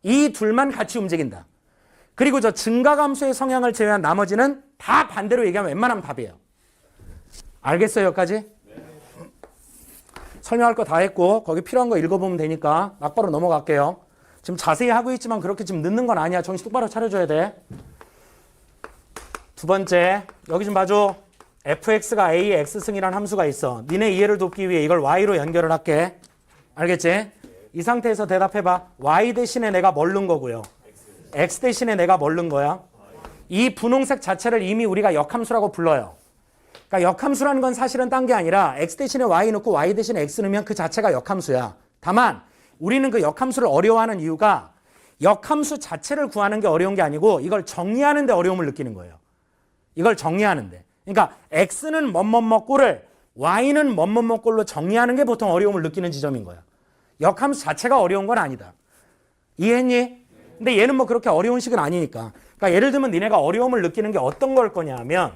이 둘만 같이 움직인다. 그리고 저 증가함수의 성향을 제외한 나머지는 다 반대로 얘기하면 웬만하면 답이에요. 알겠어요? 여기까지? 설명할 거 다 했고 거기 필요한 거 읽어보면 되니까 막바로 넘어갈게요. 지금 자세히 하고 있지만 그렇게 지금 늦는 건 아니야. 정신 똑바로 차려줘야 돼. 두 번째, 여기 좀 봐줘. fx가 a의 x승이라는 함수가 있어. 니네 이해를 돕기 위해 이걸 y로 연결을 할게. 알겠지? 이 상태에서 대답해봐. y 대신에 내가 뭘 넣은 거고요. x 대신에 내가 뭘 넣은 거야. 이 분홍색 자체를 이미 우리가 역함수라고 불러요. 그러니까 역함수라는 건 사실은 딴 게 아니라 x 대신에 y 넣고 y 대신에 x 넣으면 그 자체가 역함수야. 다만 우리는 그 역함수를 어려워하는 이유가 역함수 자체를 구하는 게 어려운 게 아니고 이걸 정리하는 데 어려움을 느끼는 거예요. 이걸 정리하는 데. 그러니까 x는 꼴을 y는 뭐뭐뭐꼴로 정리하는 게 보통 어려움을 느끼는 지점인 거야. 역함수 자체가 어려운 건 아니다. 이해했니? 근데 얘는 뭐 그렇게 어려운 식은 아니니까. 그러니까 예를 들면 니네가 어려움을 느끼는 게 어떤 걸 거냐 하면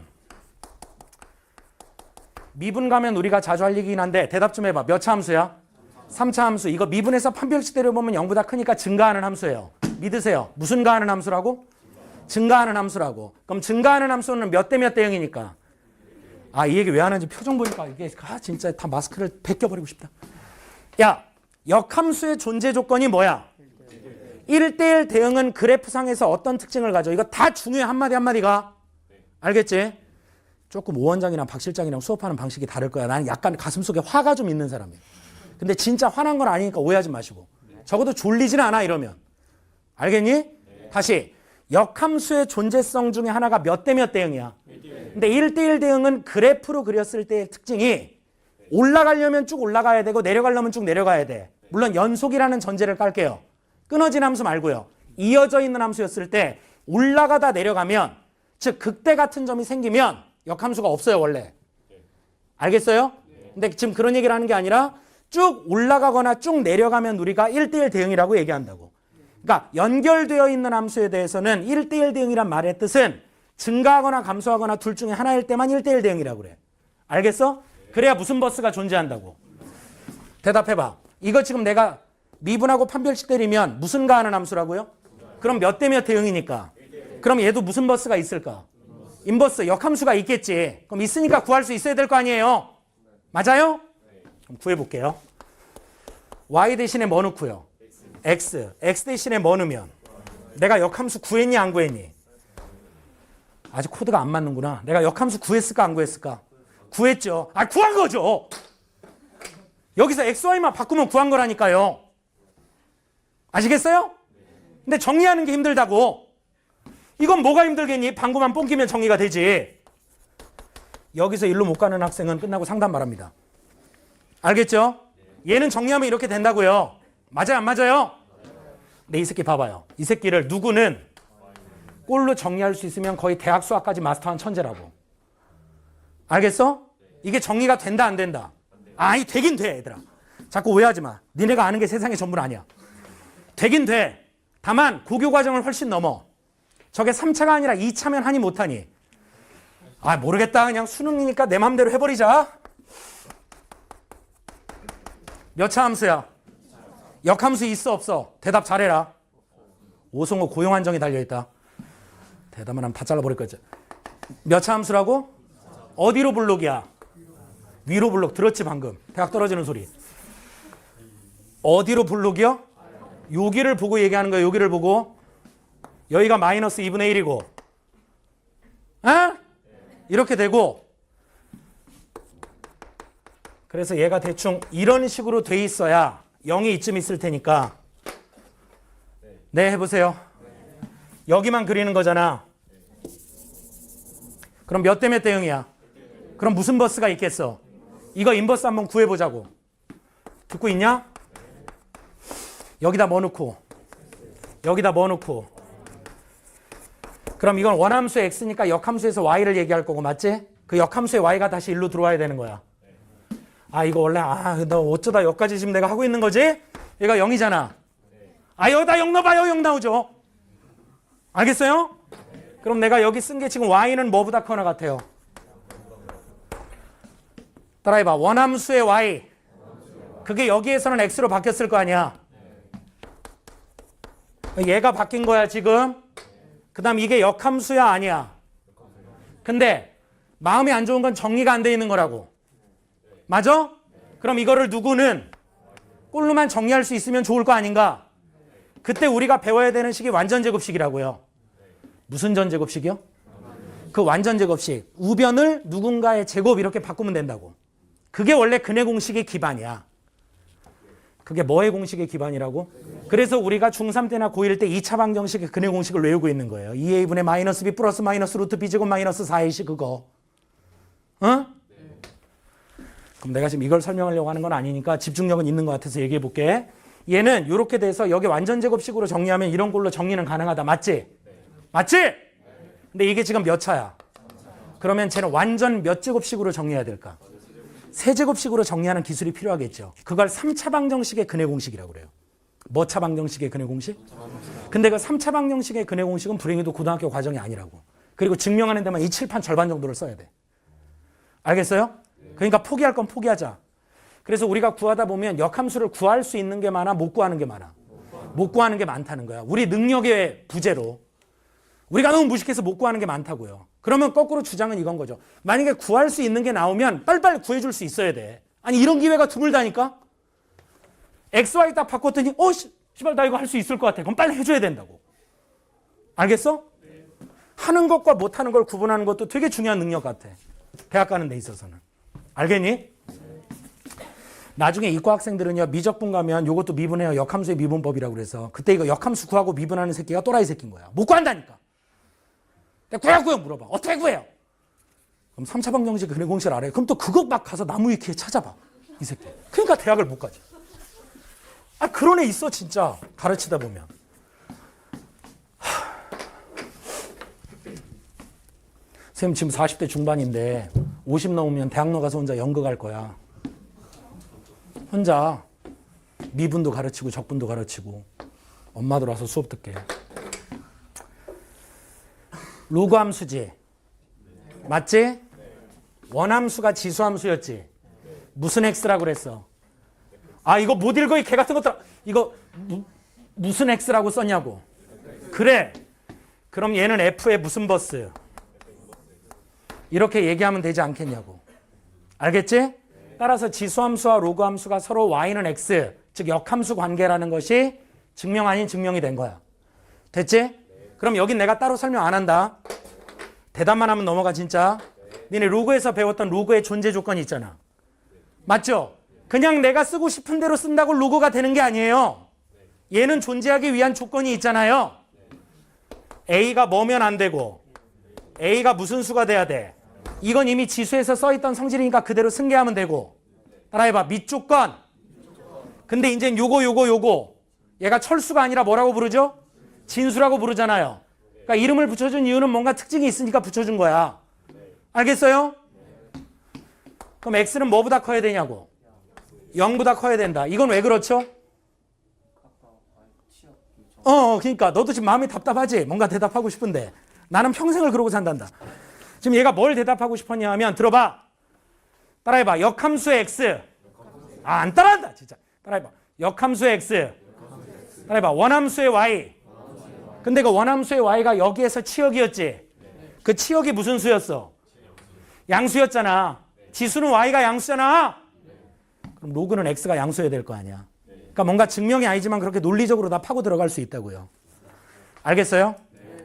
미분 가면 우리가 자주 할 얘기긴 한데 대답 좀 해봐. 몇 차 함수야? 3차 함수. 이거 미분에서 판별식 때려보면 0보다 크니까 증가하는 함수예요. 믿으세요. 무슨 가하는 함수라고? 증가하는 함수라고. 그럼 증가하는 함수는 몇 대 몇 대 0이니까. 아, 이 얘기 왜 하는지 표정 보니까 이게 진짜 다 마스크를 벗겨버리고 싶다. 야, 역함수의 존재 조건이 뭐야? 1대1 대응은 그래프상에서 어떤 특징을 가져? 이거 다 중요해. 한마디 한마디가. 알겠지? 조금 오 원장이랑 박 실장이랑 수업하는 방식이 다를 거야. 나는 약간 가슴속에 화가 좀 있는 사람이에요. 근데 진짜 화난 건 아니니까 오해하지 마시고. 적어도 졸리지는 않아 이러면. 알겠니? 다시. 역함수의 존재성 중에 하나가 몇 대 몇 대응이야. 근데 1대1 대응은 그래프로 그렸을 때의 특징이 올라가려면 쭉 올라가야 되고 내려가려면 쭉 내려가야 돼. 물론 연속이라는 전제를 깔게요. 끊어진 함수 말고요. 이어져 있는 함수였을 때 올라가다 내려가면, 즉 극대 같은 점이 생기면 역함수가 없어요 원래. 알겠어요? 근데 지금 그런 얘기를 하는 게 아니라 쭉 올라가거나 쭉 내려가면 우리가 1대1 대응이라고 얘기한다고. 그러니까 연결되어 있는 함수에 대해서는 1대1 대응이란 말의 뜻은 증가하거나 감소하거나 둘 중에 하나일 때만 1대1 대응이라고 그래. 알겠어? 그래야 무슨 버스가 존재한다고. 대답해봐. 이거 지금 내가 미분하고 판별식 때리면 무슨 가하는 함수라고요? 그럼 몇 대 몇 대응이니까. 그럼 얘도 무슨 버스가 있을까? 인버스, 역함수가 있겠지. 그럼 있으니까 구할 수 있어야 될 거 아니에요? 맞아요? 그럼 구해볼게요. y 대신에 뭐 넣고요? x. x 대신에 뭐 넣으면? 내가 역함수 구했니 안 구했니? 아직 코드가 안 맞는구나. 내가 역함수 구했을까 안 구했을까? 구했죠. 아, 구한 거죠. 여기서 xy만 바꾸면 구한 거라니까요. 아시겠어요? 근데 정리하는 게 힘들다고. 이건 뭐가 힘들겠니? 방구만 뽕기면 정리가 되지. 여기서 일로 못 가는 학생은 끝나고 상담 바랍니다. 알겠죠? 얘는 정리하면 이렇게 된다고요. 맞아요 안 맞아요? 근데 이 새끼 봐봐요. 이 새끼를 누구는 꼴로 정리할 수 있으면 거의 대학 수학까지 마스터한 천재라고. 알겠어? 이게 정리가 된다 안 된다? 아니 되긴 돼 얘들아. 자꾸 오해하지 마. 니네가 아는 게 세상의 전부는 아니야. 되긴 돼. 다만 고교 과정을 훨씬 넘어. 저게 3차가 아니라 2차면 하니 못하니. 아 모르겠다. 그냥 수능이니까 내 맘대로 해버리자. 몇 차 함수야? 역함수 있어 없어? 대답 잘해라. 오성호 고용안정이 달려있다. 대답만 하면 다 잘라버릴 거지. 몇 차 함수라고? 어디로 블록이야? 위로 블록. 들었지 방금? 대학 떨어지는 소리. 어디로 블록이요? 여기를 보고 얘기하는 거야. 여기를 보고. 여기가 마이너스 2분의 1이고 이렇게 되고, 그래서 얘가 대충 이런 식으로 돼 있어야 0이 이쯤 있을 테니까. 네 해보세요. 여기만 그리는 거잖아. 그럼 몇 대 몇 대 0이야? 그럼 무슨 버스가 있겠어? 이거 인버스 한번 구해보자고. 듣고 있냐? 여기다 뭐 넣고 여기다 뭐 넣고. 그럼 이건 원함수 x니까 역함수에서 y를 얘기할 거고, 맞지? 그 역함수의 y가 다시 일로 들어와야 되는 거야. 아 이거 원래 너 어쩌다 여기까지 지금 내가 하고 있는 거지? 얘가 0이잖아. 아 여기다 0 넣어봐요. 0 나오죠. 알겠어요? 그럼 내가 여기 쓴 게 지금 y는 뭐보다 커나 같아요? 따라해봐. 원함수의 y. 그게 여기에서는 x로 바뀌었을 거 아니야. 얘가 바뀐 거야 지금. 그 다음 이게 역함수야 아니야? 근데 마음이 안 좋은 건 정리가 안 돼 있는 거라고. 맞아? 그럼 이거를 누구는 꼴로만 정리할 수 있으면 좋을 거 아닌가? 그때 우리가 배워야 되는 식이 완전제곱식이라고요. 무슨 전제곱식이요? 그 완전제곱식. 우변을 누군가의 제곱 이렇게 바꾸면 된다고. 그게 원래 근의 공식의 기반이야. 그게 뭐의 공식의 기반이라고? 그래서 우리가 중3 때나 고1 때 2차 방정식의 근의 공식을 외우고 있는 거예요. 2a분의 마이너스 b 플러스 마이너스 루트 b제곱 마이너스 4ac 그거. 어? 그럼 내가 지금 이걸 설명하려고 하는 건 아니니까 집중력은 있는 것 같아서 얘기해 볼게. 얘는 이렇게 돼서 여기 완전제곱식으로 정리하면 이런 걸로 정리는 가능하다. 맞지? 맞지? 근데 이게 지금 몇 차야? 그러면 쟤는 완전 몇 제곱식으로 정리해야 될까? 세제곱식으로 정리하는 기술이 필요하겠죠. 그걸 3차 방정식의 근해 공식이라고 그래요. 뭐 차 방정식의 근해 공식? 근데 그 3차 방정식의 근해 공식은 불행히도 고등학교 과정이 아니라고. 그리고 증명하는 데만 이 칠판 절반 정도를 써야 돼. 알겠어요? 그러니까 포기할 건 포기하자. 그래서 우리가 구하다 보면 역함수를 구할 수 있는 게 많아, 못 구하는 게 많아. 못 구하는 게 많다는 거야. 우리 능력의 부재로. 우리가 너무 무식해서 못 구하는 게 많다고요. 그러면 거꾸로 주장은 이건 거죠. 만약에 구할 수 있는 게 나오면 빨리빨리 구해줄 수 있어야 돼. 아니 이런 기회가 드물다니까? XY 딱 바꿨더니 씨발 나 이거 할 수 있을 것 같아. 그럼 빨리 해줘야 된다고. 알겠어? 하는 것과 못하는 걸 구분하는 것도 되게 중요한 능력 같아. 대학 가는 데 있어서는. 알겠니? 나중에 이과 학생들은요. 미적분 가면 이것도 미분해요. 역함수의 미분법이라고 그래서 그때 이거 역함수 구하고 미분하는 새끼가 또라이 새끼인 거야. 못 구한다니까. 구해요 물어봐. 어떻게 구해요? 그럼 3차 방정식 근해 공식을 알아요. 그럼 또 그거 막 가서 나무위키에 찾아봐. 이 새끼. 그러니까 대학을 못 가지. 그런 애 있어 진짜. 가르치다 보면. 선생님 지금 40대 중반인데 50 넘으면 대학 나가서 혼자 연극 할 거야. 혼자 미분도 가르치고 적분도 가르치고 엄마들 와서 수업 듣게. 로그 함수지. 맞지? 원함수가 지수함수였지. 무슨 x라고 그랬어? 이거 못 읽어 이 개 같은 것들. 이거 무슨 x라고 썼냐고. 그래. 그럼 얘는 f의 무슨 버스? 이렇게 얘기하면 되지 않겠냐고. 알겠지? 따라서 지수함수와 로그함수가 서로 y는 x, 즉 역함수 관계라는 것이 증명 아닌 증명이 된 거야. 됐지? 그럼 여긴 내가 따로 설명 안 한다. 대답만 하면 넘어가 진짜. 니네 로그에서 배웠던 로그의 존재 조건이 있잖아. 맞죠? 그냥 내가 쓰고 싶은 대로 쓴다고 로그가 되는 게 아니에요. 얘는 존재하기 위한 조건이 있잖아요. A가 뭐면 안 되고 A가 무슨 수가 돼야 돼? 이건 이미 지수에서 써있던 성질이니까 그대로 승계하면 되고. 따라해봐. 밑조건. 근데 이제 요거 얘가 철수가 아니라 뭐라고 부르죠? 진수라고 부르잖아요. 그러니까 이름을 붙여준 이유는 뭔가 특징이 있으니까 붙여준 거야. 알겠어요? 그럼 x는 뭐보다 커야 되냐고. 0보다 커야 된다. 이건 왜 그렇죠? 그러니까 너도 지금 마음이 답답하지? 뭔가 대답하고 싶은데 나는 평생을 그러고 산단다. 지금 얘가 뭘 대답하고 싶었냐 하면 들어봐. 따라해봐. 역함수의 x. 안 따라한다 진짜. 따라해봐. 역함수의 x. 따라해봐. 원함수의 y. 근데 그 원함수의 y가 여기에서 치역이었지. 그 치역이 무슨 수였어? 양수였잖아. 지수는 y가 양수잖아. 그럼 로그는 x가 양수여야 될 거 아니야. 그러니까 뭔가 증명이 아니지만 그렇게 논리적으로 다 파고 들어갈 수 있다고요. 알겠어요?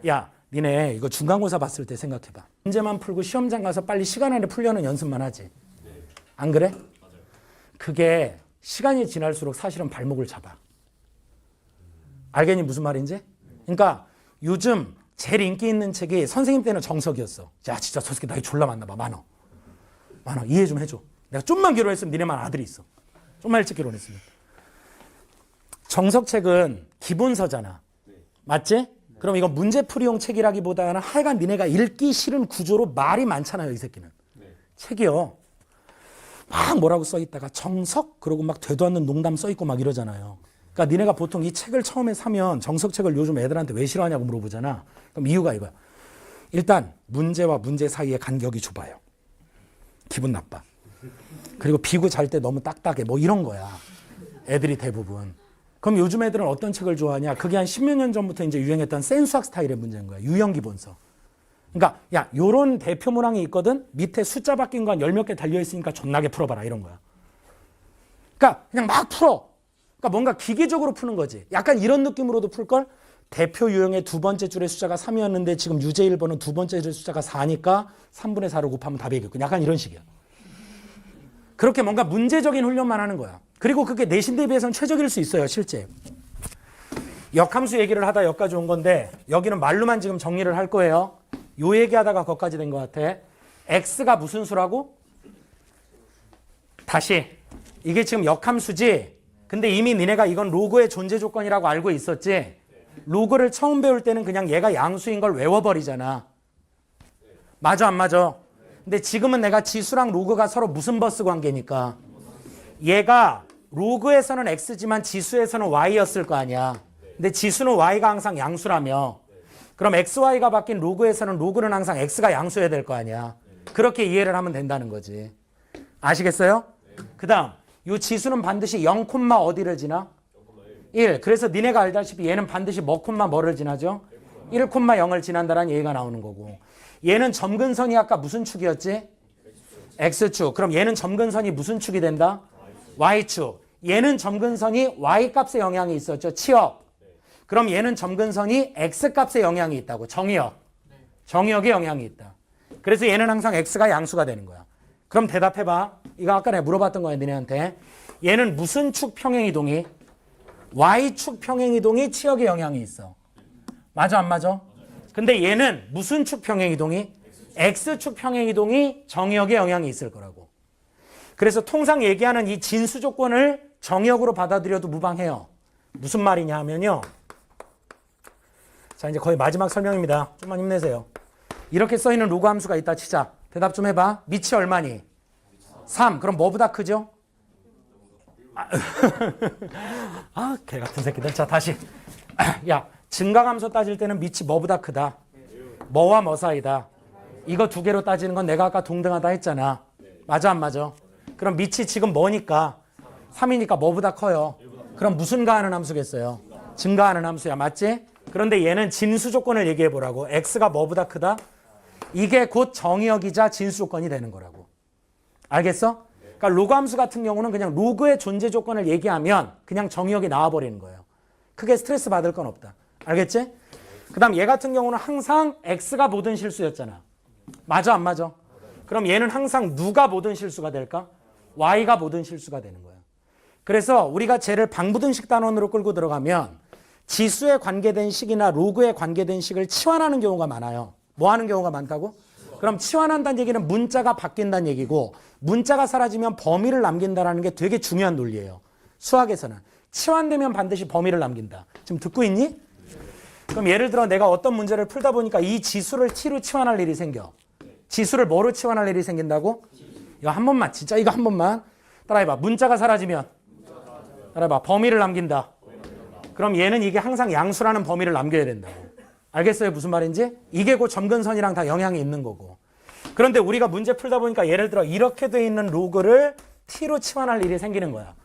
야, 니네 이거 중간고사 봤을 때 생각해봐. 문제만 풀고 시험장 가서 빨리 시간 안에 풀려는 연습만 하지. 안 그래? 그게 시간이 지날수록 사실은 발목을 잡아. 알겠니 무슨 말인지? 그러니까 요즘 제일 인기 있는 책이 선생님 때는 정석이었어. 야 진짜 저 새끼 나이 졸라 많나 봐. 많어. 이해 좀 해줘. 내가 좀만 결혼했으면 니네만 아들이 있어. 좀만 일찍 결혼했으면. 정석책은 기본서잖아. 맞지? 그럼 이건 문제풀이용 책이라기보다는 하여간 니네가 읽기 싫은 구조로 말이 많잖아요. 이 새끼는. 책이요. 막 뭐라고 써있다가 정석? 그러고 막 되도 않는 농담 써있고 막 이러잖아요. 그러니까 니네가 보통 이 책을 처음에 사면 정석책을 요즘 애들한테 왜 싫어하냐고 물어보잖아. 그럼 이유가 이거야. 일단 문제와 문제 사이의 간격이 좁아요. 기분 나빠. 그리고 비고 잘 때 너무 딱딱해. 뭐 이런 거야. 애들이 대부분. 그럼 요즘 애들은 어떤 책을 좋아하냐? 그게 한 10몇 년 전부터 이제 유행했던 센수학 스타일의 문제인 거야. 유형기본서. 그러니까 야 요런 대표 문항이 있거든. 밑에 숫자 바뀐 거 한 10몇 개 달려있으니까 존나게 풀어봐라. 이런 거야. 그러니까 그냥 막 풀어. 그러니까 뭔가 기계적으로 푸는 거지. 약간 이런 느낌으로도 풀걸? 대표 유형의 두 번째 줄의 숫자가 3이었는데 지금 유제 1번은 두 번째 줄의 숫자가 4니까 3분의 4로 곱하면 답이 이겼고 약간 이런 식이야. 그렇게 뭔가 문제적인 훈련만 하는 거야. 그리고 그게 내신 대비해서는 최적일 수 있어요. 실제. 역함수 얘기를 하다 여기까지 온 건데 여기는 말로만 지금 정리를 할 거예요. 요 얘기하다가 거기까지 된 것 같아. x가 무슨 수라고? 다시. 이게 지금 역함수지. 근데 이미 니네가 이건 로그의 존재 조건이라고 알고 있었지. 로그를 처음 배울 때는 그냥 얘가 양수인 걸 외워버리잖아. 맞아 안 맞아? 근데 지금은 내가 지수랑 로그가 서로 무슨 버스 관계니까 얘가 로그에서는 x지만 지수에서는 y였을 거 아니야. 근데 지수는 y가 항상 양수라며 그럼 xy가 바뀐 로그에서는 로그는 항상 x가 양수여야 될 거 아니야. 그렇게 이해를 하면 된다는 거지. 아시겠어요? 그 다음 이 지수는 반드시 0, 어디를 지나? 1. 그래서 니네가 알다시피 얘는 반드시 뭐를 지나죠? 1, 0을 지난다라는 얘기가 나오는 거고 얘는 점근선이 아까 무슨 축이었지? x축. 그럼 얘는 점근선이 무슨 축이 된다? y축. 얘는 점근선이 y값에 영향이 있었죠. 치역. 그럼 얘는 점근선이 x값에 영향이 있다고. 정의역. 정의역에 영향이 있다. 그래서 얘는 항상 x가 양수가 되는 거야. 그럼 대답해봐. 이거 아까 내가 물어봤던 거야 니네한테. 얘는 무슨 축 평행이동이? y축 평행이동이 치역에 영향이 있어. 맞아 안 맞아? 근데 얘는 무슨 축 평행이동이? x축 평행이동이 정의역에 영향이 있을 거라고. 그래서 통상 얘기하는 이 진수 조건을 정의역으로 받아들여도 무방해요. 무슨 말이냐 하면요. 자 이제 거의 마지막 설명입니다. 좀만 힘내세요. 이렇게 써있는 로그 함수가 있다 치자. 대답 좀 해봐. 밑이 얼마니? 3. 그럼 뭐보다 크죠? 아, 개 같은 새끼들. 자, 다시. 야, 증가함수 따질 때는 밑이 뭐보다 크다? 뭐와 뭐 사이다? 이거 두 개로 따지는 건 내가 아까 동등하다 했잖아. 맞아, 안 맞아? 그럼 밑이 지금 뭐니까? 3이니까 뭐보다 커요? 그럼 무슨 가하는 함수겠어요? 증가하는 함수야. 맞지? 그런데 얘는 진수 조건을 얘기해 보라고. x가 뭐보다 크다? 이게 곧 정의역이자 진수 조건이 되는 거라고. 알겠어? 그러니까 로그 함수 같은 경우는 그냥 로그의 존재 조건을 얘기하면 그냥 정의역이 나와버리는 거예요. 크게 스트레스 받을 건 없다. 알겠지? 그 다음 얘 같은 경우는 항상 x가 모든 실수였잖아. 맞아 안 맞아? 그럼 얘는 항상 누가 모든 실수가 될까? y가 모든 실수가 되는 거야. 그래서 우리가 쟤를 방부등식 단원으로 끌고 들어가면 지수에 관계된 식이나 로그에 관계된 식을 치환하는 경우가 많아요. 뭐 하는 경우가 많다고? 그럼 치환한다는 얘기는 문자가 바뀐다는 얘기고 문자가 사라지면 범위를 남긴다는 게 되게 중요한 논리예요. 수학에서는. 치환되면 반드시 범위를 남긴다. 지금 듣고 있니? 그럼 예를 들어 내가 어떤 문제를 풀다 보니까 이 지수를 t로 치환할 일이 생겨. 지수를 뭐로 치환할 일이 생긴다고? 이거 한 번만, 진짜 이거 한 번만. 따라해봐. 문자가 사라지면. 따라해봐. 범위를 남긴다. 그럼 얘는 이게 항상 양수라는 범위를 남겨야 된다고. 알겠어요? 무슨 말인지? 이게 곧 점근선이랑 다 영향이 있는 거고. 그런데 우리가 문제 풀다 보니까 예를 들어 이렇게 돼 있는 로그를 t로 치환할 일이 생기는 거야.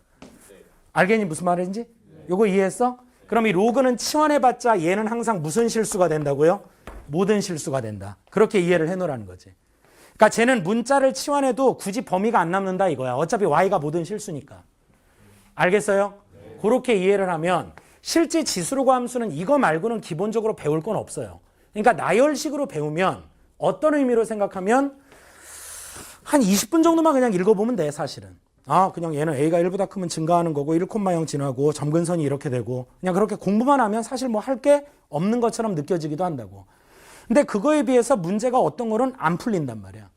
알겠니? 무슨 말인지? 요거 이해했어? 그럼 이 로그는 치환해봤자 얘는 항상 무슨 실수가 된다고요? 모든 실수가 된다. 그렇게 이해를 해놓으라는 거지. 그러니까 쟤는 문자를 치환해도 굳이 범위가 안 남는다 이거야. 어차피 y가 모든 실수니까. 알겠어요? 그렇게 이해를 하면 실제 지수로그 함수는 이거 말고는 기본적으로 배울 건 없어요. 그러니까 나열식으로 배우면 어떤 의미로 생각하면 한 20분 정도만 그냥 읽어보면 돼 사실은. 아 그냥 얘는 a가 1보다 크면 증가하는 거고 1,0 지나고 점근선이 이렇게 되고 그냥 그렇게 공부만 하면 사실 뭐 할 게 없는 것처럼 느껴지기도 한다고. 근데 그거에 비해서 문제가 어떤 거는 안 풀린단 말이야.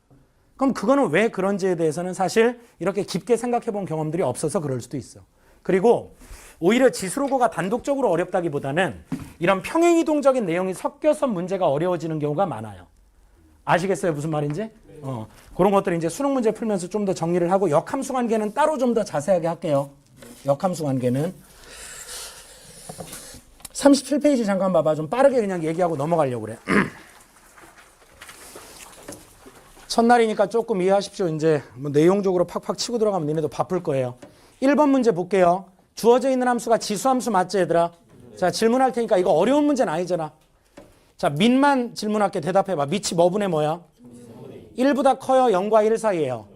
그럼 그거는 왜 그런지에 대해서는 사실 이렇게 깊게 생각해 본 경험들이 없어서 그럴 수도 있어. 그리고 오히려 지수로그가 단독적으로 어렵다기보다는 이런 평행이동적인 내용이 섞여서 문제가 어려워지는 경우가 많아요. 아시겠어요? 무슨 말인지? 그런 것들을 이제 수능 문제 풀면서 좀 더 정리를 하고 역함수 관계는 따로 좀 더 자세하게 할게요. 역함수 관계는 37페이지 잠깐 봐봐. 좀 빠르게 그냥 얘기하고 넘어가려고 그래. 첫날이니까 조금 이해하십시오. 이제 뭐 내용적으로 팍팍 치고 들어가면 니네도 바쁠 거예요. 1번 문제 볼게요. 주어져 있는 함수가 지수함수 맞지 얘들아? 자 질문할 테니까 이거 어려운 문제는 아니잖아. 자 밑만 질문할게. 대답해봐. 밑이 뭐분의 뭐야? 1보다 커요? 0과 1 사이에요?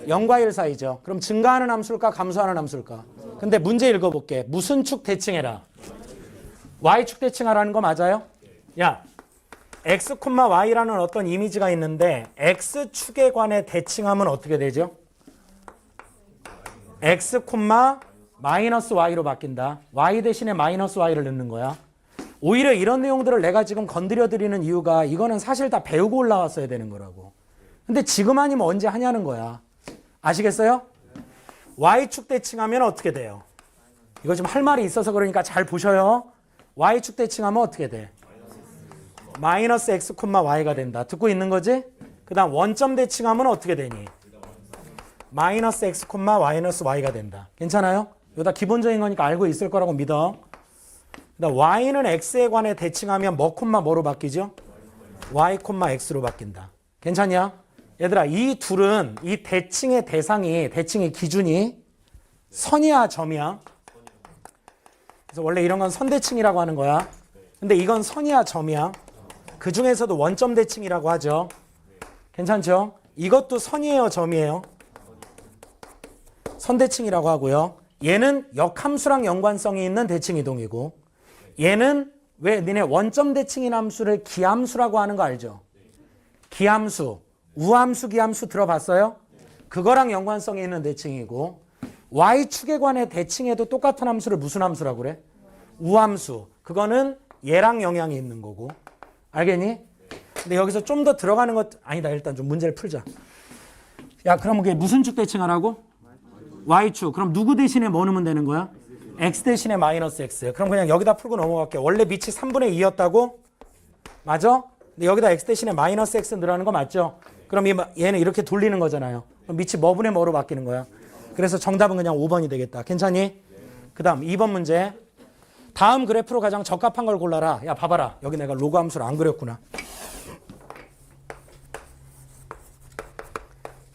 0과 1 사이죠. 그럼 증가하는 함수일까? 감소하는 함수일까? 근데 문제 읽어볼게. 무슨 축 대칭해라? y축 대칭하라는 거 맞아요? 야 x, y라는 어떤 이미지가 있는데 x축에 관해 대칭하면 어떻게 되죠? x, 마이너스 y로 바뀐다. y 대신에 마이너스 y를 넣는 거야. 오히려 이런 내용들을 내가 지금 건드려 드리는 이유가 이거는 사실 다 배우고 올라왔어야 되는 거라고. 근데 지금 아니면 언제 하냐는 거야. 아시겠어요? y축 대칭하면 어떻게 돼요? 이거 좀 할 말이 있어서 그러니까 잘 보셔요. y축 대칭하면 어떻게 돼? 마이너스 x, y가 된다. 듣고 있는 거지? 그 다음 원점 대칭하면 어떻게 되니? 마이너스 x, 마이너스 y가 된다. 괜찮아요? 이거 다 기본적인 거니까 알고 있을 거라고 믿어. 그다음 y는 x에 관해 대칭하면 뭐로 바뀌죠? y, x로 바뀐다. 괜찮냐? 얘들아 이 둘은 이 대칭의 대칭의 기준이 선이야 점이야? 그래서 원래 이런 건 선대칭이라고 하는 거야. 근데 이건 선이야 점이야? 그 중에서도 원점 대칭이라고 하죠. 괜찮죠? 이것도 선이에요 점이에요? 선대칭이라고 하고요. 얘는 역함수랑 연관성이 있는 대칭 이동이고 얘는 왜 니네 원점 대칭인 함수를 기함수라고 하는 거 알죠? 기함수, 우함수, 기함수 들어봤어요? 그거랑 연관성이 있는 대칭이고 y축에 관해 대칭해도 똑같은 함수를 무슨 함수라고 그래? 우함수. 그거는 얘랑 영향이 있는 거고. 알겠니? 근데 여기서 좀 더 들어가는 것 아니다. 일단 좀 문제를 풀자. 야 그럼 그게 무슨 축 대칭하라고? y축. 그럼 누구 대신에 뭐 넣으면 되는 거야? x 대신에 마이너스 x. 그럼 그냥 여기다 풀고 넘어갈게. 원래 밑이 3분의 2였다고? 맞아? 근데 여기다 x 대신에 마이너스 x 넣으라는 거 맞죠? 그럼 얘는 이렇게 돌리는 거잖아요. 그럼 밑이 뭐분의 뭐로 바뀌는 거야? 그래서 정답은 그냥 5번이 되겠다. 괜찮니? 그 다음 2번 문제. 다음 그래프로 가장 적합한 걸 골라라. 야 봐봐라. 여기 내가 로그 함수를 안 그렸구나.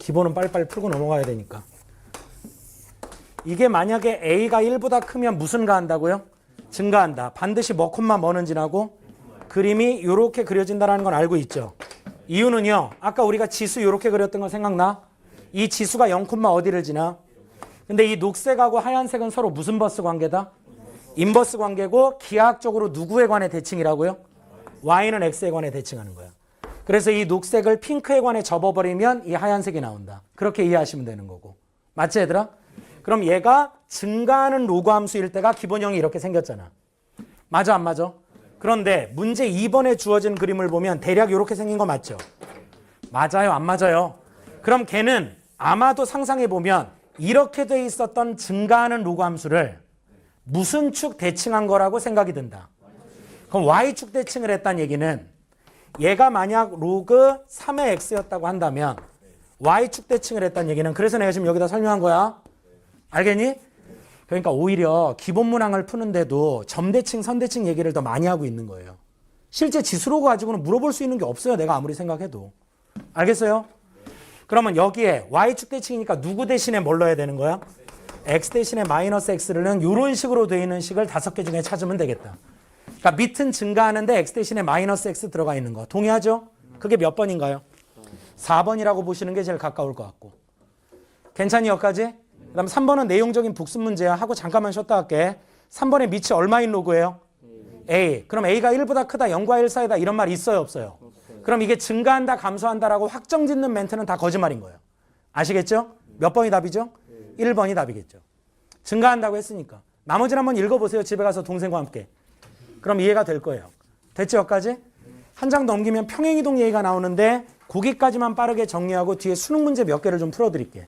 기본은 빨리빨리 풀고 넘어가야 되니까. 이게 만약에 a가 1보다 크면 무슨 가한다고요? 증가한다. 반드시 뭐는 지나고 그림이 이렇게 그려진다는 건 알고 있죠. 이유는요. 아까 우리가 지수 이렇게 그렸던 거 생각나? 이 지수가 0, 어디를 지나? 근데 이 녹색하고 하얀색은 서로 무슨 버스 관계다? 인버스 관계고 기하학적으로 누구에 관해 대칭이라고요? y는 x에 관해 대칭하는 거야. 그래서 이 녹색을 핑크에 관해 접어버리면 이 하얀색이 나온다. 그렇게 이해하시면 되는 거고. 맞지 얘들아? 그럼 얘가 증가하는 로그 함수일 때가 기본형이 이렇게 생겼잖아. 맞아 안 맞아? 그런데 문제 2번에 주어진 그림을 보면 대략 이렇게 생긴 거 맞죠? 맞아요 안 맞아요? 그럼 걔는 아마도 상상해 보면 이렇게 돼 있었던 증가하는 로그 함수를 무슨 축 대칭한 거라고 생각이 든다. 그럼 y축 대칭을 했다는 얘기는 얘가 만약 로그 3의 x였다고 한다면 y축 대칭을 했다는 얘기는 그래서 내가 지금 여기다 설명한 거야. 알겠니? 그러니까 오히려 기본 문항을 푸는데도 점대칭, 선대칭 얘기를 더 많이 하고 있는 거예요. 실제 지수로 가지고는 물어볼 수 있는 게 없어요. 내가 아무리 생각해도. 알겠어요? 그러면 여기에 y축 대칭이니까 누구 대신에 뭘 넣어야 되는 거야? x 대신에 마이너스 x를 이런 식으로 되어 있는 식을 5개 중에 찾으면 되겠다. 그러니까 밑은 증가하는데 x 대신에 마이너스 x 들어가 있는 거. 동의하죠? 그게 몇 번인가요? 4번이라고 보시는 게 제일 가까울 것 같고. 괜찮니 여기까지? 그 다음 3번은 내용적인 복습 문제야. 하고 잠깐만 쉬었다 할게. 3번의 밑이 얼마인 로그예요? a. 그럼 a가 1보다 크다, 0과 1 사이다 이런 말 있어요 없어요? 그럼 이게 증가한다 감소한다라고 확정짓는 멘트는 다 거짓말인 거예요. 아시겠죠? 몇 번이 답이죠? 1번이 답이겠죠. 증가한다고 했으니까. 나머지는 한번 읽어보세요. 집에 가서 동생과 함께. 그럼 이해가 될 거예요. 됐죠 여기까지? 한 장 넘기면 평행이동 얘기가 나오는데 거기까지만 빠르게 정리하고 뒤에 수능 문제 몇 개를 좀 풀어드릴게.